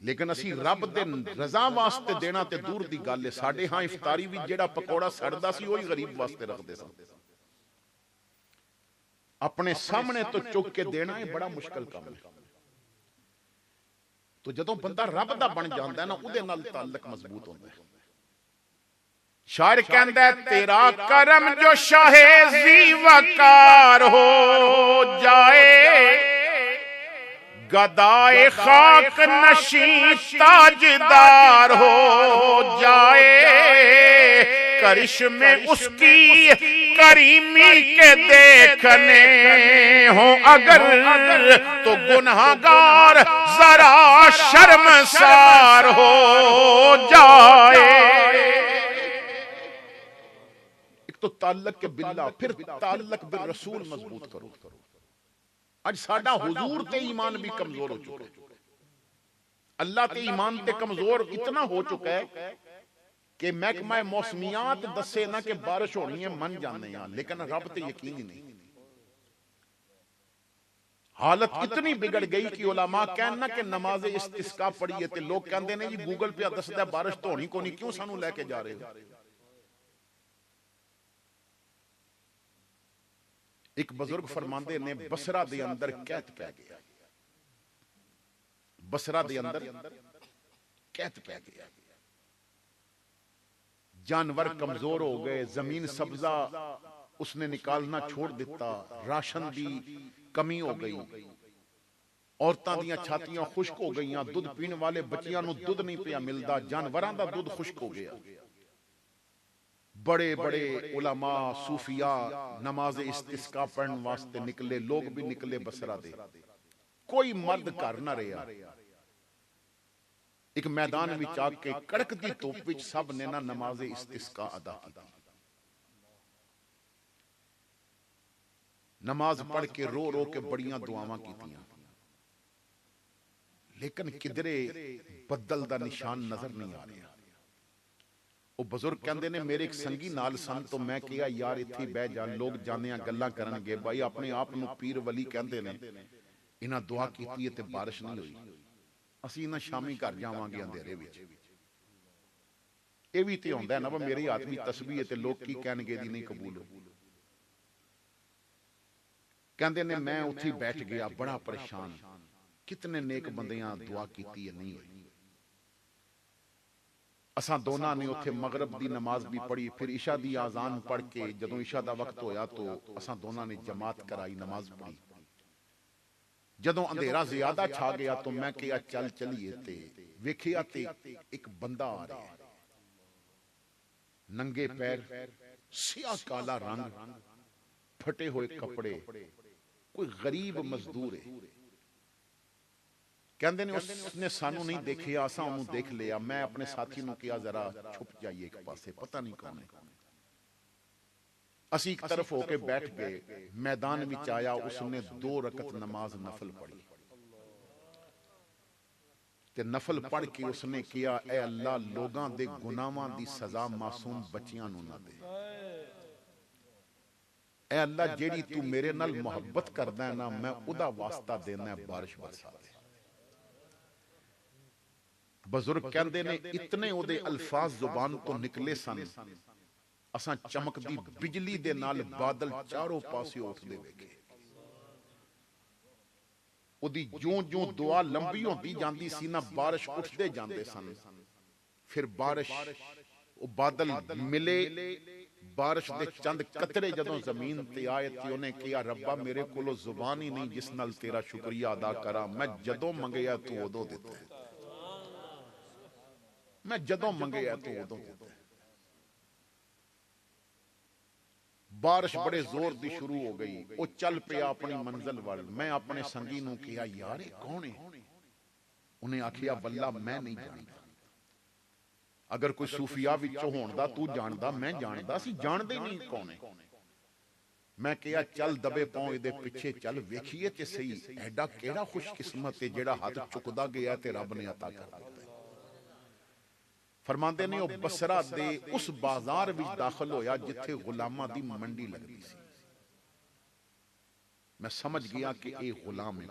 لیکن اسی رب دے رضا واسطے دینا تے دور دی گل ہے. ساڈے ہاں افطاری بھی جیڑا پکوڑا سڑدا سی وہی غریب واسطے رکھدے سن. اپنے سامنے تو چک کے دینا یہ بڑا مشکل کام ہے. تو جدوں بندہ رب دا بن جاندا ہے نا اودے نال تعلق مضبوط ہوندا ہے. شاعر کہندا ہے تیرا کرم جو شاہ زی وقار ہو جائے گدائے خاک نشین تاجدار ہو جائے کرشمے اس کی کریمی کے دیکھنے ہوں اگر تو گنہگار ذرا شرمسار ہو جائے. ایک تو تعلق کے باللہ پھر تعلق بالرسول مضبوط کرو. آج ساڈا حضور تے ایمان بھی کمزور ہو چکا ہے. اللہ تے ایمان تے کمزور اتنا ہو چکا ہے کہ محکمہ موسمیات دسے نا کہ بارش ہونی ہے من جانے ہیں لیکن رب تے یقین ہی نہیں. حالت اتنی بگڑ گئی کہ علماء کہنا کہ نماز استسقاء پڑھیے تے لوگ کہندے نے جی گوگل پہ دسدا بارش تو ہونی کو نہیں کیوں سانو لے کے جا رہے ہو. ایک بزرگ فرماندے نے بصرہ دے اندر قحط پہ گیا. بصرہ دے اندر قحط پہ گیا. جانور کمزور ہو گئے, زمین سبزہ اس نے نکالنا چھوڑ دیتا, راشن دی کمی ہو گئی, عورتاں دیاں چھاتیاں خشک ہو گئیاں, دودھ پین والے بچیاں نو دودھ نہیں پیا ملدا, جانوراں دا دودھ خشک ہو گیا. بڑے بڑے علماء صوفیاء نماز استسقاء پڑھن واسطے نکلے, لوگ بھی نکلے بصرہ دے, کوئی مرد گھر نہ رہیا. ایک میدان وچ آ کے کڑک دی دھوپ وچ سب نے نا نماز استسقاء ادا کی. نماز پڑھ کے رو رو کے بڑیاں دعاواں کیتیاں, لیکن کدرے بدل دا نشان نظر نہیں آ رہا. وہ بزرگ کہندے نے میرے ایک سنگی نال سن تو میں کہیا یار اتھی بہ جان, لوگ جانیاں گلاں کرن گے بھائی اپنے آپ نو پیر ولی کہندے نے, انہاں دعا کیتی ہے تے بارش نہیں ہوئی, اسی انہاں شامی گھر جاواں گے اندھیرے وچ. اے وی تے ہوندا ہے نا میرے ہاتھ وچ تسبیح ہے تے لوگ کی کہن گے دی نہیں قبول ہو. کہندے نے میں اتھی بیٹھ گیا بڑا پریشان, کتنے نیک بندیاں دعا کیتی ہے نہیں ہوئی. اساں دونوں نے اتھے مغرب دی نماز بھی پڑھی, پھر عشاء دی آزان پڑھ کے جدوں عشاء دا وقت ہویا تو اساں دونوں نے جماعت کرائی, نماز پڑھی. جدوں اندھیرا زیادہ چھا گیا تو میں کہیا چل چلیے تے ویکھیا تے ایک بندہ آ رہا ہے, ننگے پیر, سیاہ کالا رنگ, پھٹے ہوئے کپڑے, کوئی غریب مزدور ہے. کہندے نے اس نے سانو نہیں دیکھیا, اساں انہوں دیکھ لیا. میں اپنے ساتھی نو کیا ذرا چھپ جائیے ایک پاسے, پتہ نہیں کون ہے. اسی ایک طرف ہو کے بیٹھ گئے, میدان وچ آیا, اس نے 2 رکعت نماز نفل پڑھی تے نفل پڑھ کے اس نے کیا اے اللہ لوگاں دے گناہاں دی سزا معصوم بچیاں نو نہ دے. اے اللہ جیڑی تو میرے نال محبت کردا ہے نا میں ادا واسطہ دینا ہے بارش برسا دے. بزرگ کہندے نے اتنے او دے الفاظ زبان تو نکلے سن, اساں چمک دی بجلی دے نال بادل چاروں پاسے اٹھدے ویکھے. او دی جوں جوں دعا لمبی ہوندی جاندی سی نا بارش اٹھدے جاندے سن. پھر بارش او بادل ملے, بارش دے چند قطرے جدوں زمین تے آئے تے انہیں کیا ربا میرے کولو زبان ہی نہیں جس نال تیرا شکریہ ادا کرا, میں جدوں منگیا تو ادوں دیتا ہے, میں جدوں منگیا تو ادوں دیتا ہے. بارش بڑے زور دی شروع ہو گئی, وہ چل پیا اپنی منزل وال. میں اپنے سنگی نو کیا یار کون ہے؟ انہیں آکھیا واللہ میں نہیں جانتا. اگر کوئی صوفیاء وچوں ہوندا تو جاندا, میں جاندا سی, جاندے ہی نہیں کون ہے. میں کہیا چل دبے پاؤں دے پیچھے چل ویکھیے تے صحیح ایڈا کیڑا خوش قسمت ہے جیڑا ہاتھ چکدا گیا تے رب نے عطا کر دتا. فرماندے نے او بصرہ دے اس بازار وچ داخل ہویا جتھے غلاماں دی منڈی لگدی سی. میں سمجھ گیا کہ اے غلام ہے,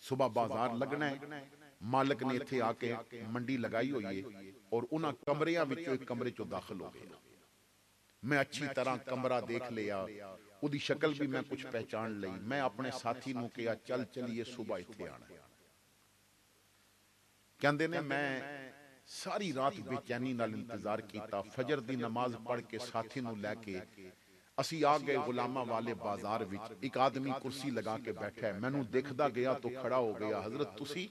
صبح بازار لگنا ہے, ਮਾਲਕ ਨੇ ਇੱਥੇ ਆ ਕੇ ਮੰਡੀ ਲਗਾਈ ਹੋਈ ਹੈ ਔਰ ਉਹਨਾਂ ਕਮਰਿਆਂ ਵਿੱਚੋਂ ਇੱਕ ਕਮਰੇ ਚੋਂ ਦਾਖਲ ਹੋ ਗਿਆ। ਮੈਂ ਅੱਛੀ ਤਰ੍ਹਾਂ ਕਮਰਾ ਦੇਖ ਲਿਆ, ਉਹਦੀ ਸ਼ਕਲ ਵੀ ਮੈਂ ਕੁਝ ਪਹਿਚਾਣ ਲਈ। ਮੈਂ ਆਪਣੇ ਸਾਥੀ ਨੂੰ ਕਿਹਾ ਚੱਲ ਚਲੀਏ, ਸੁਬਾ ਇੱਥੇ ਆਣਾ। ਕਹਿੰਦੇ ਨੇ ਮੈਂ ਸਾਰੀ ਰਾਤ ਬੇਚੈਨੀ ਨਾਲ ਇੰਤਜ਼ਾਰ ਕੀਤਾ। ਫਜਰ ਦੀ ਨਮਾਜ਼ ਪੜ੍ਹ ਕੇ ਸਾਥੀ ਨੂੰ ਲੈ ਕੇ ਅਸੀਂ ਆ ਗਏ ਗੁਲਾਮਾਂ ਵਾਲੇ ਬਾਜ਼ਾਰ ਵਿੱਚ। ਇੱਕ ਆਦਮੀ ਕੁਰਸੀ ਲਗਾ ਕੇ ਬੈਠਾ ਹੈ, ਮੈਨੂੰ ਦੇਖਦਾ ਗਿਆ ਤਾਂ ਖੜਾ ਹੋ ਗਿਆ। ਹਜ਼ਰਤ ਤੁਸੀਂ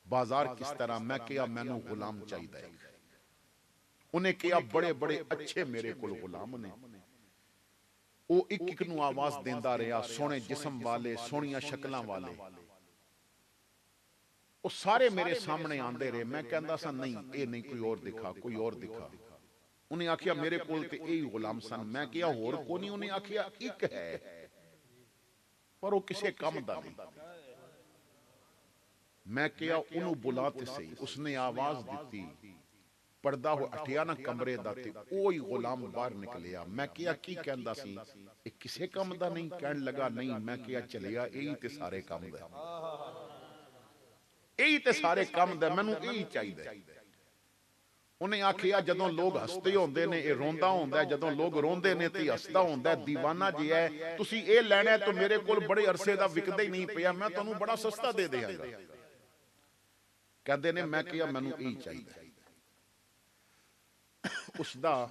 ਬਾਜ਼ਾਰ ਕਿਸ ਤਰ੍ਹਾਂ? ਮੈਂ ਕਿਹਾ ਮੈਨੂੰ ਗੁਲਾਮ ਚਾਹੀਦਾ ਹੈ। ਉਹਨੇ ਕਿਹਾ ਬੜੇ ਬੜੇ ਅੱਛੇ ਮੇਰੇ ਕੋਲ ਗੁਲਾਮ ਨੇ। ਉਹ ਇੱਕ ਇੱਕ ਨੂੰ ਆਵਾਜ਼ ਦਿੰਦਾ ਰਿਹਾ, ਸੋਹਣੇ ਜਿਸਮ ਵਾਲੇ, ਸੋਹਣੀਆਂ ਸ਼ਕਲਾਂ ਵਾਲੇ। ਉਹ ਸਾਰੇ ਮੇਰੇ ਸਾਹਮਣੇ ਆਂਦੇ ਰਹੇ। ਮੈਂ ਕਹਿੰਦਾ ਸਾਂ ਨਹੀਂ ਇਹ ਨਹੀਂ, ਕੋਈ ਹੋਰ ਦਿਖਾ, ਕੋਈ ਹੋਰ ਦਿਖਾ। ਉਹਨੇ ਆਖਿਆ ਮੇਰੇ ਕੋਲ ਤੇ ਇਹੀ ਗੁਲਾਮ ਸਨ। ਮੈਂ ਕਿਹਾ ਹੋਰ ਕੋਈ ਨਹੀਂ? ਉਹਨੇ ਆਖਿਆ ਇੱਕ ਹੈ ਪਰ ਉਹ ਕਿਸੇ ਕੰਮ ਦਾ ਨਹੀਂ। ਮੈਂ ਕਿਹਾ ਉਹਨੂੰ ਬੁਲਾ ਤੇ ਸਹੀ। ਉਸਨੇ ਆਵਾਜ਼ ਦਿੱਤੀ, ਪਰਦਾ ਹਟਿਆ ਨਾ ਕਮਰੇ ਦਾ ਤੇ ਉਹੀ ਗੁਲਾਮ ਬਾਹਰ ਨਿਕਲਿਆ। ਮੈਂ ਕਿਹਾ ਕੀ ਕਹਿੰਦਾ ਸੀ? ਇਹ ਕਿਸੇ ਕੰਮ ਦਾ ਨਹੀਂ? ਕਹਿਣ ਲੱਗਾ ਨਹੀਂ। ਮੈਂ ਕਿਹਾ ਚਲਿਆ, ਇਹੀ ਤੇ ਸਾਰੇ ਕੰਮ ਦਾ, ਇਹੀ ਤੇ ਸਾਰੇ ਕੰਮ ਦਾ, ਮੈਨੂੰ ਇਹੀ ਚਾਹੀਦਾ। ਉਹਨੇ ਆਖਿਆ ਜਦੋਂ ਲੋਕ ਹੱਸਦੇ ਹੁੰਦੇ ਨੇ ਇਹ ਰੋਂਦਾ ਹੁੰਦਾ, ਜਦੋਂ ਲੋਕ ਰੋਂਦੇ ਨੇ ਤੇ ਹੱਸਦਾ ਹੁੰਦਾ, ਦੀਵਾਨਾ ਜਿਹਾ ਹੈ। ਤੁਸੀਂ ਇਹ ਲੈਣਾ ਤਾਂ ਮੇਰੇ ਕੋਲ ਬੜੇ ਅਰਸੇ ਦਾ ਵਿਕਦਾ ਹੀ ਨਹੀਂ ਪਿਆ, ਮੈਂ ਤੁਹਾਨੂੰ ਬੜਾ ਸਸਤਾ ਦੇ ਦਿਆਂਗਾ। ਕਹਿੰਦੇ ਨੇ ਮੈਂ ਕਿਹਾ ਮੈਨੂੰ ਇਹੀ ਚਾਹੀਦਾ। ਉਸ ਦਾ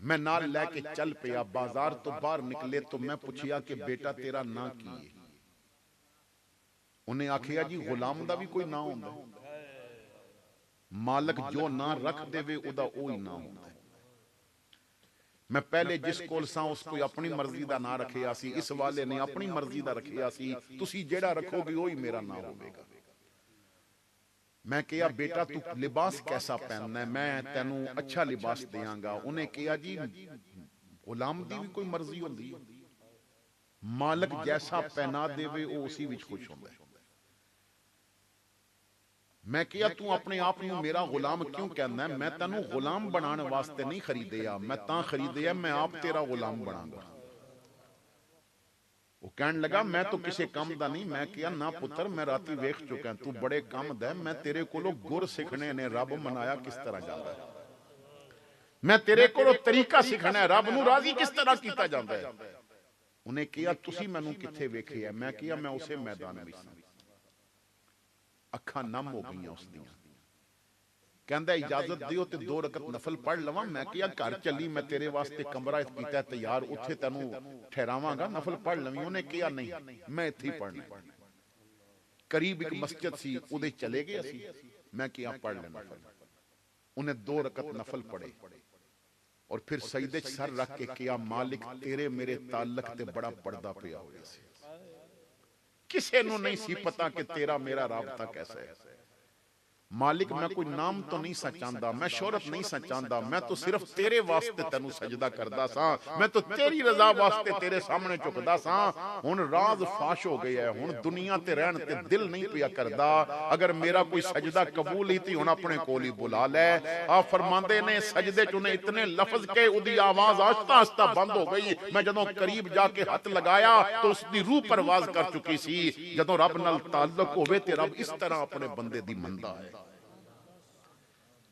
ਮੈਂ ਨਾਲ ਲੈ ਕੇ ਚੱਲ ਪਿਆ। ਬਾਜ਼ਾਰ ਤੋਂ ਬਾਹਰ ਨਿਕਲੇ ਤਾਂ ਮੈਂ ਪੁੱਛਿਆ ਕਿ ਬੇਟਾ ਤੇਰਾ ਨਾਂ ਕੀ ਹੈ? ਉਹਨੇ ਆਖਿਆ ਜੀ ਗੁਲਾਮ ਦਾ ਵੀ ਕੋਈ ਨਾਂ ਹੁੰਦਾ, ਮਾਲਕ ਜੋ ਨਾਂ ਰੱਖ ਦੇਵੇ ਉਹਦਾ ਉਹੀ ਨਾਂ ਹੁੰਦਾ। ਮੈਂ ਪਹਿਲੇ ਜਿਸ ਕੋਲ ਸਾਂ ਉਸ ਕੋਈ ਆਪਣੀ ਮਰਜ਼ੀ ਦਾ ਨਾਂ ਰੱਖਿਆ ਸੀ, ਇਸ ਵਾਲੇ ਨੇ ਆਪਣੀ ਮਰਜ਼ੀ ਦਾ ਰੱਖਿਆ ਸੀ। ਤੁਸੀਂ ਜਿਹੜਾ ਰੱਖੋਗੇ ਉਹੀ ਮੇਰਾ ਨਾਂ ਹੋਵੇਗਾ। ਮੈਂ ਕਿਹਾ ਬੇਟਾ ਤੂੰ ਲਿਬਾਸ ਕੈਸਾ ਪਹਿਨਣਾ ਹੈ? ਮੈਂ ਤੈਨੂੰ ਅੱਛਾ ਲਿਬਾਸ ਦਿਆਂਗਾ। ਉਹਨੇ ਕਿਹਾ ਜੀ ਗੁਲਾਮ ਦੀ ਵੀ ਕੋਈ ਮਰਜ਼ੀ ਹੁੰਦੀ ਹੈ, ਮਾਲਕ ਜੈਸਾ ਪਹਿਨਾ ਦੇਵੇ ਉਹ ਉਸੇ ਵਿੱਚ ਖੁਸ਼ ਹੁੰਦਾ ਹੈ। ਮੈਂ ਕਿਹਾ ਤੂੰ ਆਪਣੇ ਆਪ ਨੂੰ ਮੇਰਾ ਗੁਲਾਮ ਕਿਉਂ ਕਹਿੰਦਾ? ਮੈਂ ਤੈਨੂੰ ਗੁਲਾਮ ਬਣਾਉਣ ਵਾਸਤੇ ਨਹੀਂ ਖਰੀਦਿਆ, ਮੈਂ ਤਾਂ ਖਰੀਦਿਆ ਮੈਂ ਆਪ ਤੇਰਾ ਗੁਲਾਮ ਬਣਾਂਗਾ। ਉਹ ਕਹਿਣ ਲੱਗਾ ਮੈਂ ਤਾਂ ਕਿਸੇ ਕੰਮ ਦਾ ਨਹੀਂ। ਮੈਂ ਕਿਹਾ ਨਾ ਪੁੱਤਰ, ਮੈਂ ਰਾਤੀ ਵੇਖ ਚੁੱਕਾ, ਤੂੰ ਬੜੇ ਕੰਮ ਦਾ। ਮੈਂ ਤੇਰੇ ਕੋਲੋਂ ਗੁਰ ਸਿੱਖਣੇ ਨੇ, ਰੱਬ ਮਨਾਇਆ ਕਿਸ ਤਰ੍ਹਾਂ ਜਾਂਦਾ ਹੈ। ਮੈਂ ਤੇਰੇ ਕੋਲੋਂ ਤਰੀਕਾ ਸਿੱਖਣਾ ਹੈ, ਰੱਬ ਨੂੰ ਰਾਜ਼ੀ ਕਿਸ ਤਰ੍ਹਾਂ ਕੀਤਾ ਜਾਂਦਾ ਹੈ। ਉਹਨੇ ਕਿਹਾ ਤੁਸੀਂ ਮੈਨੂੰ ਕਿੱਥੇ ਵੇਖਿਆ? ਮੈਂ ਕਿਹਾ ਮੈਂ ਉਸੇ ਮੈਦਾਨ ਵਿੱਚ ਸਾਂ। ਅੱਖਾਂ ਨਮ ਹੋ ਗਈਆਂ ਉਸ ਦੀਆਂ। ਕਹਿੰਦਾ ਇਜਾਜ਼ਤ ਦਿਓ ਤੇ 2 ਰਕਤ ਨਫਲ ਪੜ੍ਹ ਲਵਾਂ। ਮੈਂ ਕਿਹਾ ਘਰ ਚੱਲੀ, ਮੈਂ ਤੇਰੇ ਵਾਸਤੇ ਕਮਰਾ ਕੀਤਾ ਤਿਆਰ, ਉੱਥੇ ਤੈਨੂੰ ਠਹਿਰਾਵਾਂਗਾ, ਨਫਲ ਪੜ੍ਹ ਲਵੀਂ। ਉਹਨੇ ਕਿਹਾ ਨਹੀਂ, ਮੈਂ ਇੱਥੇ ਹੀ ਪੜ੍ਹਨਾ। ਕਰੀਬ ਇੱਕ ਮਸਜਿਦ ਸੀ, ਉਹਦੇ ਚਲੇ ਗਏ ਅਸੀਂ। ਮੈਂ ਕਿਹਾ ਪੜ੍ਹ ਲੈ ਨਫਲ। ਉਹਨੇ 2 ਰਕਤ ਨਫਲ ਪੜ੍ਹੇ ਔਰ ਫਿਰ ਸਜਦੇ 'ਚ ਸਰ ਰੱਖ ਕੇ ਕਿਹਾ ਮਾਲਿਕ ਤੇਰੇ ਮੇਰੇ ਤਾਲੁਕ ਤੇ ਬੜਾ ਪਰਦਾ ਪਿਆ ਹੋਇਆ ਸੀ। ਕਿਸੇ ਨੂੰ ਨਹੀਂ ਸੀ ਪਤਾ ਕਿ ਤੇਰਾ ਮੇਰਾ ਰਾਬਤਾ ਕੈਸਾ ਹੈ। ਮਾਲਿਕ ਮੈਂ ਕੋਈ ਨਾਮ ਤੋਂ ਨਹੀਂ ਚਾਹੁੰਦਾ, ਮੈਂ ਸ਼ੋਹਰਤ ਨਹੀਂ ਚਾਹੁੰਦਾ, ਮੈਂ ਤਾਂ ਸਿਰਫ ਤੇਰੇ ਵਾਸਤੇ ਤੈਨੂੰ ਸਜਦਾ ਕਰਦਾ ਸਾਂ। ਮੈਂ ਤਾਂ ਤੇਰੀ ਰਜ਼ਾ ਵਾਸਤੇ ਤੇਰੇ ਸਾਹਮਣੇ ਝੁਕਦਾ ਸਾਂ। ਹੁਣ ਰਾਜ਼ ਫਾਸ਼ ਹੋ ਗਿਆ ਹੈ, ਹੁਣ ਦੁਨੀਆ ਤੇ ਰਹਿਣ ਤੇ ਦਿਲ ਨਹੀਂ ਪਿਆ ਕਰਦਾ। ਅਗਰ ਮੇਰਾ ਕੋਈ ਸਜਦਾ ਕਬੂਲ ਹੀ ਤੀ ਹੁਣ ਆਪਣੇ ਕੋਲ ਹੀ ਬੁਲਾ ਲੈ। ਆ ਫਰਮਾਉਂਦੇ ਨੇ ਸਜਦੇ 'ਚ ਉਹਨੇ ਇਤਨੇ ਲਫ਼ਜ਼ ਕੇ ਉਹਦੀ ਆਵਾਜ਼ ਆਸਤਾ ਆਸਤਾ ਬੰਦ ਹੋ ਗਈ। ਮੈਂ ਜਦੋਂ ਕਰੀਬ ਜਾ ਕੇ ਹੱਥ ਲਗਾਇਆ ਤਾਂ ਉਸਦੀ ਰੂਹ ਪਰਵਾਜ਼ ਕਰ ਚੁੱਕੀ ਸੀ। ਜਦੋਂ ਰੱਬ ਨਾਲ ਤਾਲੁਕ ਹੋਵੇ ਤੇ ਰੱਬ ਇਸ ਤਰ੍ਹਾਂ ਆਪਣੇ ਬੰਦੇ ਦੀ ਮੰਨਦਾ ਹੈ।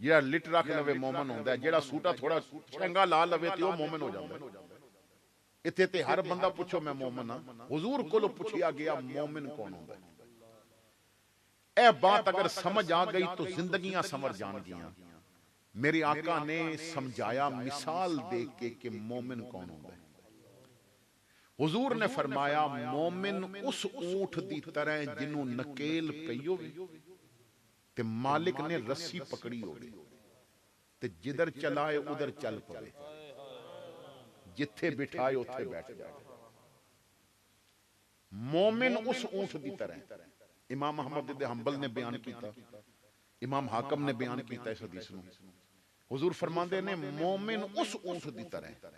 ਜਿਹੜਾ ਲਿਟ ਰੱਖ ਲਵੇ ਮੂਮਨ ਹੁੰਦਾ, ਜਿਹੜਾ ਸੂਟਾ ਥੋੜਾ ਚੰਗਾ ਲਾ ਲਵੇ ਤੇ ਉਹ ਮੂਮਨ ਹੋ ਜਾਂਦਾ। ਇੱਥੇ ਤੇ ਹਰ ਬੰਦਾ ਪੁੱਛੋ ਮੈਂ ਮੂਮਨ ਹਾਂ। ਹੁਜ਼ੂਰ ਕੋਲੋਂ ਪੁੱਛਿਆ ਗਿਆ ਮੂਮਨ ਕੌਣ ਹੁੰਦਾ? ਇਹ ਬਾਤ ਅਗਰ ਸਮਝ ਆ ਗਈ ਤਾਂ ਜ਼ਿੰਦਗੀਆਂ ਸਮਝ ਜਾਣਗੀਆਂ। ਮੇਰੇ ਆਕਾ ਨੇ ਸਮਝਾਇਆ ਮਿਸਾਲ ਦੇ ਕੇ ਕਿ ਮੂਮਨ ਕੌਣ ਹੁੰਦਾ। ਹੁਜ਼ੂਰ ਨੇ ਫਰਮਾਇਆ ਮੂਮਨ ਉਸ ਊਂਠ ਦੀ ਤਰ੍ਹਾਂ ਜਿਹਨੂੰ ਨਕੇਲ ਪਈ ਹੋਵੇ ਤੇ ਮਾਲਿਕ ਨੇ ਰੱਸੀ ਪਕੜੀ ਹੋਵੇ ਤੇ ਜਿੱਧਰ ਚਲਾਏ ਉਧਰ ਚੱਲ ਪਵੇ, ਜਿੱਥੇ ਬਿਠਾਏ ਉੱਥੇ ਬੈਠ ਜਾਏ। ਮੂਮਿਨ ਉਸ ਊਂਠ ਦੀ ਤਰ੍ਹਾਂ امام احمد بن حنبل نے بیان کیتا، امام حاکم نے بیان کیتا اس حدیث نو۔ حضور فرماندے نے مومن اس اونٹ دی طرح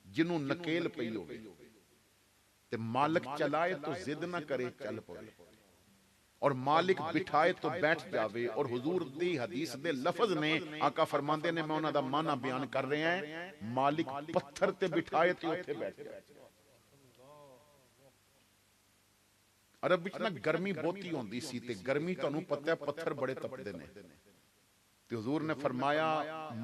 جنوں نکیل پئی ہوے تے مالک چلائے تو ضد نہ کرے چل پڑے، اور مالک بٹھائے تو بیٹھ جاوے۔ اور حضور دی حدیث دے لفظ نے آقا فرماندے نے میں انہاں دا معنی بیان کر رہے ہیں، مالک پتھر تے بٹھائے تے اوتھے بیٹھ جائے۔ عرب وچ نا گرمی بہتی ہوندی سی تے گرمی تانوں پتہ ہے پتھر بڑے تپدے نے، تے حضور نے فرمایا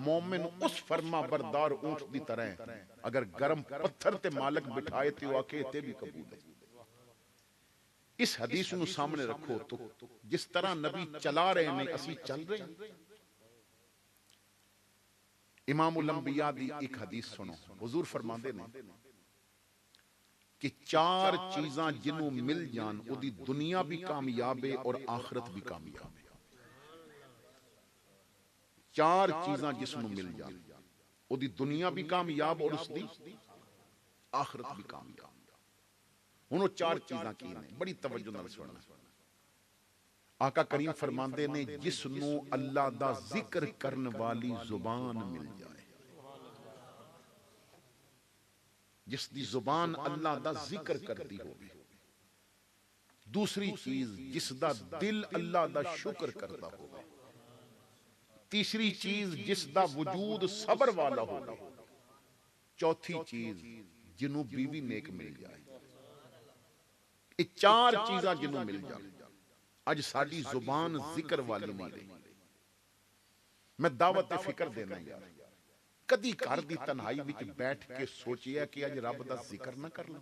مومن اس فرما بردار اونٹ دی طرح ہے، اگر گرم پتھر تے مالک بٹھائے تے وہ آکے تے بھی قبول ہے۔ اس حدیث نو سامنے رکھو تو جس طرح نبی چلا رہے ہیں اسی چل رہے ہیں۔ امام الانبیاء دی ایک حدیث سنو، حضور فرماندے نے کہ 4 چیزاں جنوں مل جان او دی دنیا بھی کامیاب ہے اور آخرت بھی کامیاب ہے۔ 4 چیزاں جس نوں مل جان او دی دنیا بھی کامیاب اور اس دی آخرت بھی کامیاب۔ ہن وہ 4 چیزاں کی نے، بڑی توجہ نال سننا۔ آقا کریم فرماندے نے جس نوں اللہ دا ذکر کرن والی زبان مل جائے، جس دی زبان اللہ دا ذکر کردی ہوگی۔ دوسری چیز جس دا دل اللہ دا شکر کرتا ہوگا۔ تیسری چیز جس دا وجود صبر والا ہوگا۔ چوتھی چیز جنوں بیوی نیک مل جائے۔ یہ 4 چیزاں جنوں مل جائے۔ اج ساڈی زبان ذکر والی نہیں رہی۔ میں دعوت فکر دینا یار، کدی گھر دی تنہائی وچ بیٹھ کے سوچیا کہ اج رب دا ذکر نہ کر لوں۔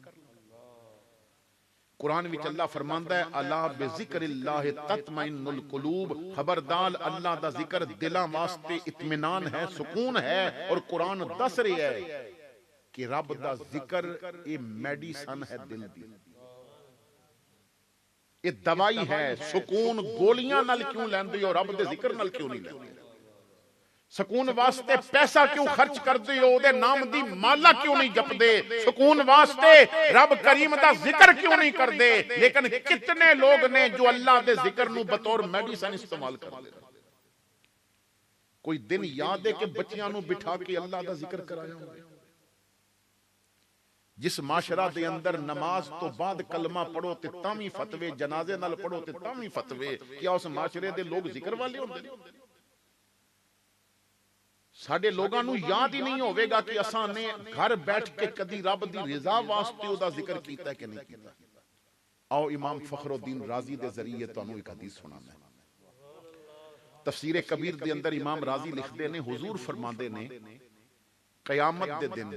قرآن وچ اللہ فرماندا ہے الا بذکر اللہ تطمئن القلوب، خبردار اللہ دا ذکر دلاں واسطے اطمینان ہے، سکون ہے۔ اور قرآن دس رہا ہے کہ رب دا ذکر یہ میڈیسن ہے دل دی، یہ دوائی ہے۔ سکون گولیاں نال کیوں لیندے ہو، رب دے ذکر نال کیوں نہیں لیندے؟ سکون واسطے پیسہ کیوں خرچ کردے ہو، دے نام دی مالا کیوں نہیں جپدے؟ سکون واسطے رب کریم دا ذکر کیوں نہیں کردے؟ لیکن کتنے لوگ نے جو اللہ دے ذکر نو بطور میڈیسن استعمال کردے۔ کوئی دن یاد ہے کہ بچیاں نو بٹھا کے اللہ دا ذکر کرایا ہو؟ جس معاشرہ دے اندر نماز تو بعد کلمہ پڑھو تے تاویں فتوے، جنازے نال پڑھو تے تاویں فتوے، کیا اس معاشرے دے لوگ ذکر والے ہوندے؟ ساڈے لوگاں نو یاد ہی نہیں ہوے گا کہ اساں نے گھر بیٹھ کے کدی رب دی رضا واسطے او دا ذکر کیتا ہے کہ نہیں کیتا۔ آؤ امام فخر الدین رازی دے ذریعے تانوں ایک حدیث سنانا ہے۔ تفسیر کبیر دے اندر امام رازی لکھدے نے حضور فرماندے نے قیامت دے دن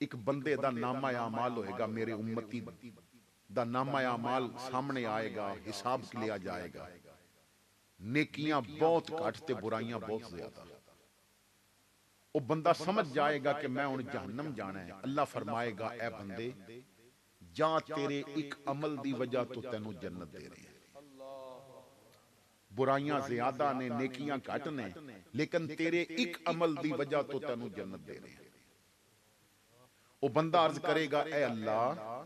ایک بندے دا نامہ اعمال ہوئے گا، میرے امتی دا نامہ اعمال سامنے آئے گا، حساب لیا جائے گا۔ نیکیاں بہت گھٹ تے برائیاں بہت زیادہ۔ وہ بندہ سمجھ جائے گا کہ میں ان جہنم جانا ہے۔ اللہ فرمائے گا اے بندے جا تیرے ایک عمل دی وجہ تو تینوں جنت دے رہے ہیں۔ برائیاں زیادہ نے، نیکیاں گھٹ نے، لیکن تیرے ایک عمل دی وجہ تو تینوں جنت دے رہے ہیں۔ وہ بندہ عرض کرے گا اے اللہ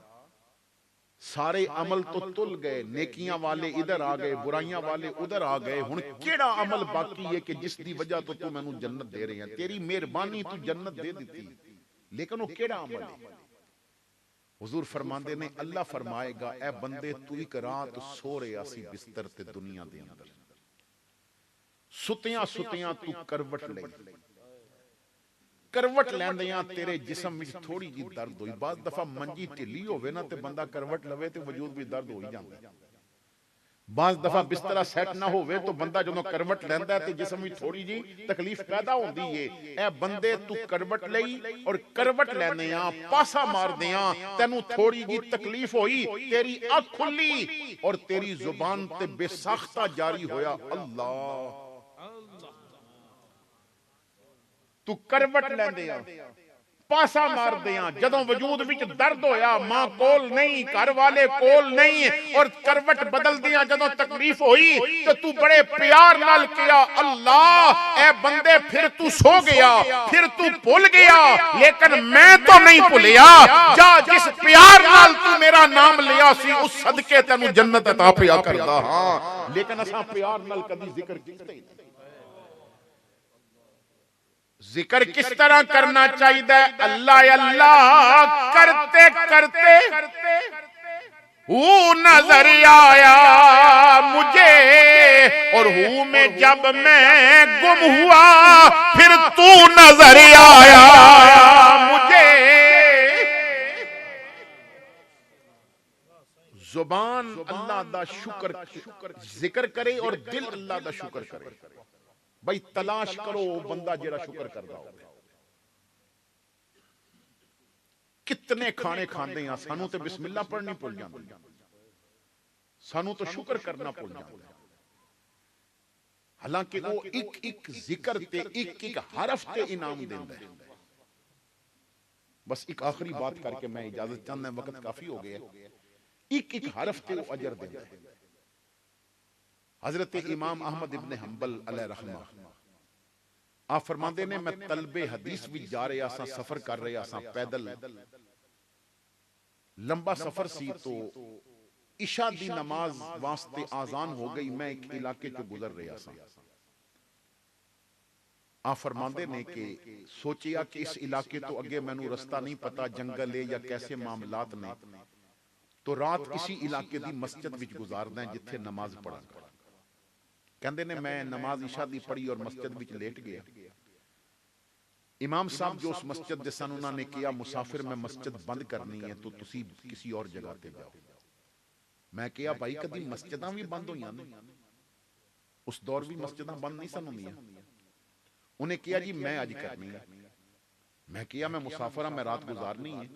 سارے عمل تو تل گئے، نیکیاں والے ادھر آ گئے، برائیاں والے ادھر آ گئے، ہن کیڑا عمل باقی ہے کہ جس دی وجہ تو میں نوں جنت دے رہے ہیں؟ تیری مہربانی تو جنت دے دیتی، لیکن وہ کیڑا عمل ہے؟ حضور فرماندے نے اللہ فرمائے گا اے بندے تو ایک رات سو رہا سی بستر تے دنیا دے اندر، ستیاں ستیاں تو کروٹ لے، کروٹ لیندیاں تیرے جسم وچ تھوڑی جی درد ہوئی۔ بعض دفعہ منجی ٹھلی ہوئے نا تے بندہ کروٹ لوے تے وجود بھی درد ہوئی جاندا ہے۔ بعض دفعہ بسترہ سیٹ نہ ہوئے تو بندہ جدوں کروٹ لیندا ہے تے جسم وچ تھوڑی جی تکلیف پیدا ہوندی ہے۔ اے بندے تو کروٹ لئی اور کروٹ لیندیاں پاسا ماردیاں تینوں تھوڑی جی تکلیف ہوئی، تیری اکھ کھلی اور تیری زبان تے بے ساختہ جاری ہویا اللہ۔ تو کروٹ لیندے آ، ਪਾਸਾ ਮਾਰਦਿਆਂ ਜਦੋਂ ਵਜੂਦ ਵਿੱਚ ਦਰਦ ਹੋਇਆ, ਮਾਂ ਕੋਲ ਨਹੀਂ, ਘਰ ਵਾਲੇ ਕੋਲ ਨਹੀਂ, ਔਰ ਕਰਵਟ ਬਦਲਦਿਆਂ ਜਦੋਂ ਤਕਲੀਫ ਹੋਈ ਤੇ ਤੂੰ ਬੜੇ ਪਿਆਰ ਨਾਲ ਕਿਹਾ, ਅੱਲਾਹ ਐ ਬੰਦੇ ਫਿਰ ਤੂੰ ਸੋ ਗਿਆ, ਫਿਰ ਤੂੰ ਭੁੱਲ ਗਿਆ, ਲੇਕਿਨ ਮੈਂ تو نہیں ਭੁੱਲਿਆ, ਜਾ ਜਿਸ ਪਿਆਰ ਨਾਲ ਤੂੰ ਮੇਰਾ ਨਾਮ ਲਿਆ ਸੀ ਉਸ ਸਦਕੇ ਤੈਨੂੰ ਜੰਨਤ عطا ਪਿਆ ਕਰਦਾ ਹਾਂ। ਲੇਕਿਨ ਅਸਾਂ ਪਿਆਰ ਨਾਲ ਕਦੀ ਜ਼ਿਕਰ ਕੀਤਾ ਹੀ ਨਹੀਂ। ذکر کس طرح کرنا چاہیے؟ اللہ اللہ کرتے کرتے ہوں نظر آیا مجھے، اور ہوں میں جب میں گم ہوا پھر تو نظر آیا مجھے۔ زبان اللہ دا شکر ذکر کرے اور دل اللہ دا شکر کرے۔ بھائی تلاش کرو بندہ جیڑا شکر کردا ہو۔ کتنے کھانے کھاندے ہیں، سانو تے بسم اللہ پڑھنی بھول جاندی، سانو تو شکر کرنا بھول جاندی۔ حالانکہ وہ ایک ایک ذکر تے ایک ایک حرف تے انعام دیندا ہے۔ بس ایک آخری بات کر کے میں اجازت چاہتا ہوں، وقت کافی ہو گیا ہے۔ ایک ایک حرف تے وہ اجر دیندا ہے۔ حضرت امام احمد ابن حنبل علیہ رحمہ آپ فرماندے نے، میں طلب حدیث بھی جا رہے آساں، سفر کر رہے آساں پیدل، لمبا سفر سی تو عشاء دی نماز واسطے آزان ہو گئی، میں ایک علاقے جو گزر رہے آساں۔ آپ فرماندے نے کہ سوچیا کہ اس علاقے تو اگے میں نو رستہ نہیں پتا، جنگل ہے یا کیسے معاملات نے، تو رات اسی علاقے دی مسجد وچ گزار دیں جتھے نماز پڑھا۔ کہندے نے میں نماز عشاء دی پڑھی اور مسجد وچ لیٹ گیا۔ امام صاحب جو اس مسجد دے سن انہوں نے کیا، مسافر میں مسجد بند کرنی ہے تو تسی کسی اور جگہ تے جاؤ۔ میں کیا بھائی کدی مسجداں بھی بند ہوئی ہیں، اس دور بھی مسجداں بند نہیں سن ہوندیاں۔ انہیں کیا جی میں اج کرنی ہے۔ میں کیا میں مسافر ہاں، میں رات گزارنی ہے۔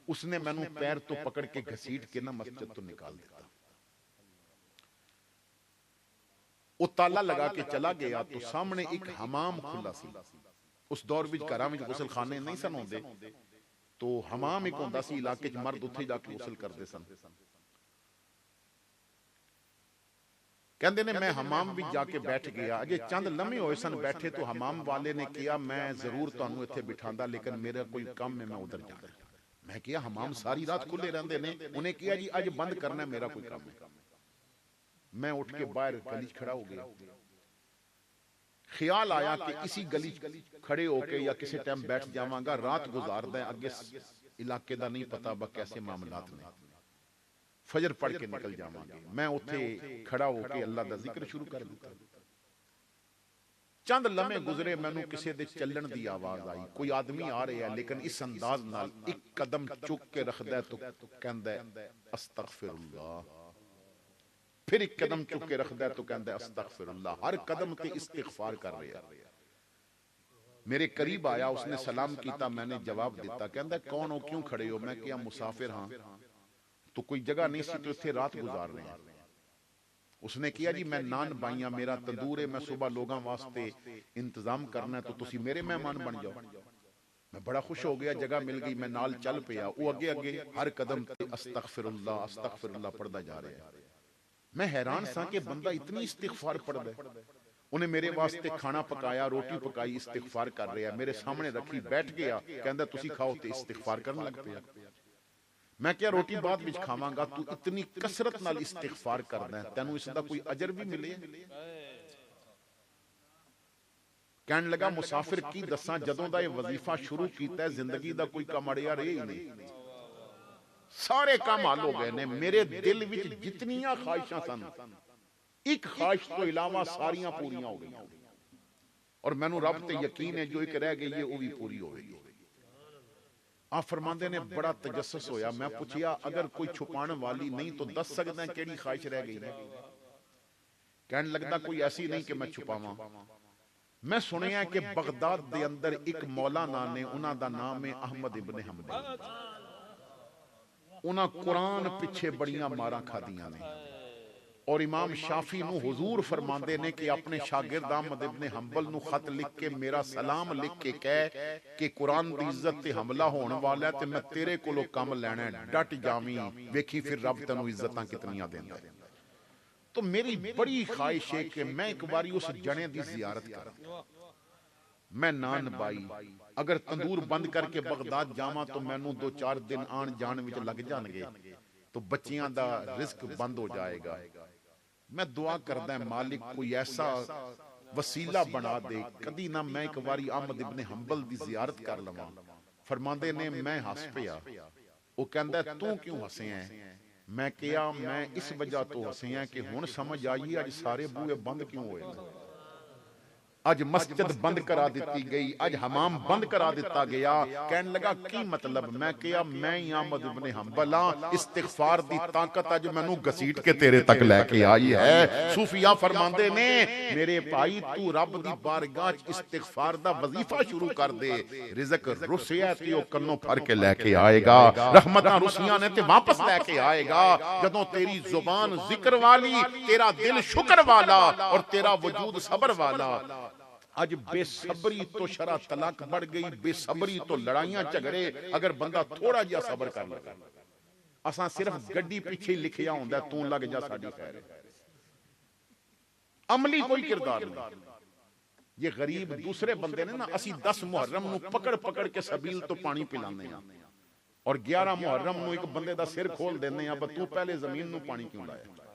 اس نے میں نو پیر تو پکڑ کے گھسیٹ کے نہ مسجد تو نکال دیتا۔ وہ تالا لگا کے چلا گیا تو سامنے ایک حمام کھلا سی۔ اس دور وچ گھراں وچ غسل خانے نہیں سن ہوندے، تو حمام ایک ہوندا سی علاقے وچ، مرد اتھے جا کے غسل کردے سن۔ کہندے نے میں حمام وچ جا کے بیٹھ گیا، اجے چند لمحے ہوئے سن بیٹھے تو حمام والے نے کیا میں ضرور تانوں ایتھے بٹھاندا، لیکن میرا کوئی کام ہے، میں ادھر جانا ہے۔ میں کیا حمام ساری رات کھلے رہندے نے؟ انہیں کیا جی اج بند کرنا ہے، میرا کوئی کام ہے۔ میں اٹھ کے باہر گلی کھڑا ہو گیا۔ خیال آیا کہ اسی گلی کھڑے ہو کے یا کسی ٹائم بیٹھ جاواں گا، رات گزار دیں، اگے علاقے دا نہیں پتا با کیسے معاملات نے، فجر پڑھ کے نکل جاواں گے۔ میں اتھے کھڑا ہو کے اللہ دا ذکر شروع کر دیتا۔ چند لمحے گزرے، مینوں کسی دے چلن دی آواز آئی، کوئی آدمی آ رہا ہے، لیکن اس انداز نال ایک قدم چک کے رکھدا ہے تو کہندا ہے استغفر اللہ، پھر ایک قدم چک کے رکھدا ہے تو کہندا ہے استغفر اللہ۔ ہر قدم تے استغفار کر رہا ہے۔ میرے قریب آیا، اس نے سلام کیتا، میں نے جواب دیتا۔ کہندا ہے کون ہو، کیوں کھڑے ہو؟ میں کیا مسافر ہاں، تو کوئی جگہ نہیں سی تو اتھے رات گزار رہے ہیں۔ اس نے کیا جی میں نان بائیاں، میرا تندور ہے، میں صبح لوگاں واسطے انتظام کرنا ہے، تو تسی میرے مہمان بن جاؤ۔ میں بڑا خوش ہو گیا، جگہ مل گئی، میں نال چل پیا۔ وہ اگے اگے ہر قدم تے استغفر اللہ پڑھدا جا رہا ہے۔ میں حیران سا کہ بندہ اتنی استغفار پڑھدا ہے۔ انہیں میرے واسطے کھانا پکایا، روٹی پکائی، استغفار کر رہا ہے، میرے سامنے رکھی، بیٹھ گیا، کہندا تسی کھاؤ تے استغفار کرنے لگ پیا۔ میں کیا روٹی بعد وچ کھاواں گا، تو اتنی کثرت نال استغفار کردا ہے، تینوں اس دا کوئی اجر بھی ملے؟ کہنے لگا مسافر کی دساں، جدوں دا یہ وظیفہ شروع کیتا ہے زندگی دا کوئی کام اڑیا رہے ہی نہیں، سارے کام حل ہو گئے نے۔ میرے دل وچ جتنیاں خواہشاں سن، ایک خواہش تو علاوہ ساریاں پوریاں ہو گئی، اور مینوں رب تے یقین ہے جو ایک رہ گئی ہے وہ بھی پوری ہوئے گی۔ آپ فرماندے نے بڑا تجسس ہویا، میں پوچھیا اگر کوئی چھپان والی نہیں تو دس سکتے ہیں کیڑی خواہش رہ گئی ہے؟ کہنے لگتا کوئی ایسی نہیں کہ میں چھپاواں۔ میں سنیا کہ بغداد دے اندر ایک مولانا نے، انہاں دا نام ہے احمد ابن حنبل، انہاں قرآن پیچھے بڑیاں ماراں کھا دیاں نے، اور امام شافی نو حضور فرماندے نے کہ اپنے شاگرد احمد ابن حنبل نو خط لکھ کے میرا سلام لکھ کے کہے کہ قرآن دی عزت تے حملہ ہون والا ہے تے میں تیرے کولو کم لینا ہے، ڈٹ جاویں، ویکھی پھر رب تینوں عزتاں کتنیاں دیندا ہے۔ تو میری بڑی خواہش ہے کہ میں ایک باری اس جنے دی زیارت کروں، میں نان بائی اگر تندور بند کر کے بغداد جاواں تو مینوں 2-4 دن آن جان وچ لگ جان گے، تو بچیاں دا رزق بند ہو جائے گا۔ میں دعا کردہ مالک کوئی ایسا وسیلہ بنا دے، کدی نہ میں ایک باری احمد ابن حنبل دی زیارت کر لواں۔ فرماندے نے میں ہس پیا، وہ کہندا ہے تو کیوں ہسے ہیں؟ میں کہیا میں اس وجہ تو ہسے ہیں کہ ہن سمجھ آئی اج سارے بوئے بند کیوں ہوئے ہیں، اج مسجد بند کرا دیتی گئی، اج حمام بند کرا دیتا گیا۔ کہنے لگا کی مطلب؟ میں کہا میں ہی احمد ابن حنبل ہاں، استغفار دی طاقت اج مینوں گھسیٹ کے تیرے تک لے کے آئی ہے۔ صوفیاء فرماندے نے میرے بھائی تو رب دی بارگاہ استغفار دا وظیفہ شروع کر دے، رزق رسیا تے او کنوں پھڑ کے لے کے آئے گا، رحمتاں رسیاں نے تے واپس لے کے آئے گا۔ جدوں تیری زبان ذکر والی، تیرا دل شکر والا اور تیرا وجود صبر والا۔ اج بے صبری تو شرع طلاق بڑھ گئی، بے صبری تو لڑائیاں جھگڑے، اگر بندہ تھوڑا جیا صبر کر لگا، اساں صرف گڈی پیچھے لکھیا ہوندا ہے تو لگ جا ساڈی خیر ہے، عملی کوئی کردار نہیں۔ یہ غریب دوسرے بندے نے نا، اسی 10 محرم نو پکڑ پکڑ کے سبیل تو پانی پلانے ہیں، اور 11 محرم نو ایک بندے دا سر کھول دینے ہیں، تو پہلے زمین نو پانی کیوں لایا؟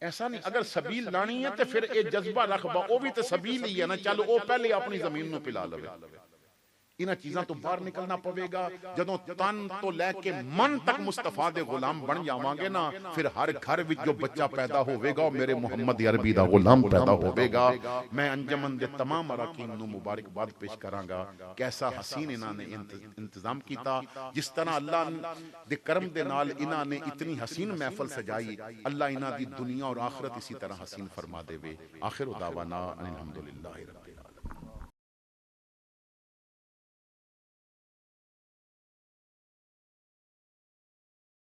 ایسا نہیں، اگر سبیل لانی ہے تو پھر اے جذبہ رکھبا او بھی تو سبیل ہی ہے نا، چلو او پہلے اپنی زمین نو پلا لوے۔ انہاں چیزاں تو باہر نکلنا پوے گا، جدوں تن تو لے کے من تک مصطفیٰ دے غلام بن جاواں گے نا، پھر ہر گھر وچ جو بچہ پیدا ہوئے گا میرے محمد عربی دا غلام پیدا ہوئے گا۔ میں انجمن دے تمام اراکین نو مبارکباد پیش کراں گا، کیسا حسین انہاں نے انتظام کیتا، جس طرح اللہ دے کرم دے نال انہاں نے اتنی حسین محفل سجائی، اللہ انہاں دی دنیا اور آخرت اسی طرح حسین فرما دے وے۔ آخر دعوانا ان الحمدللہ رب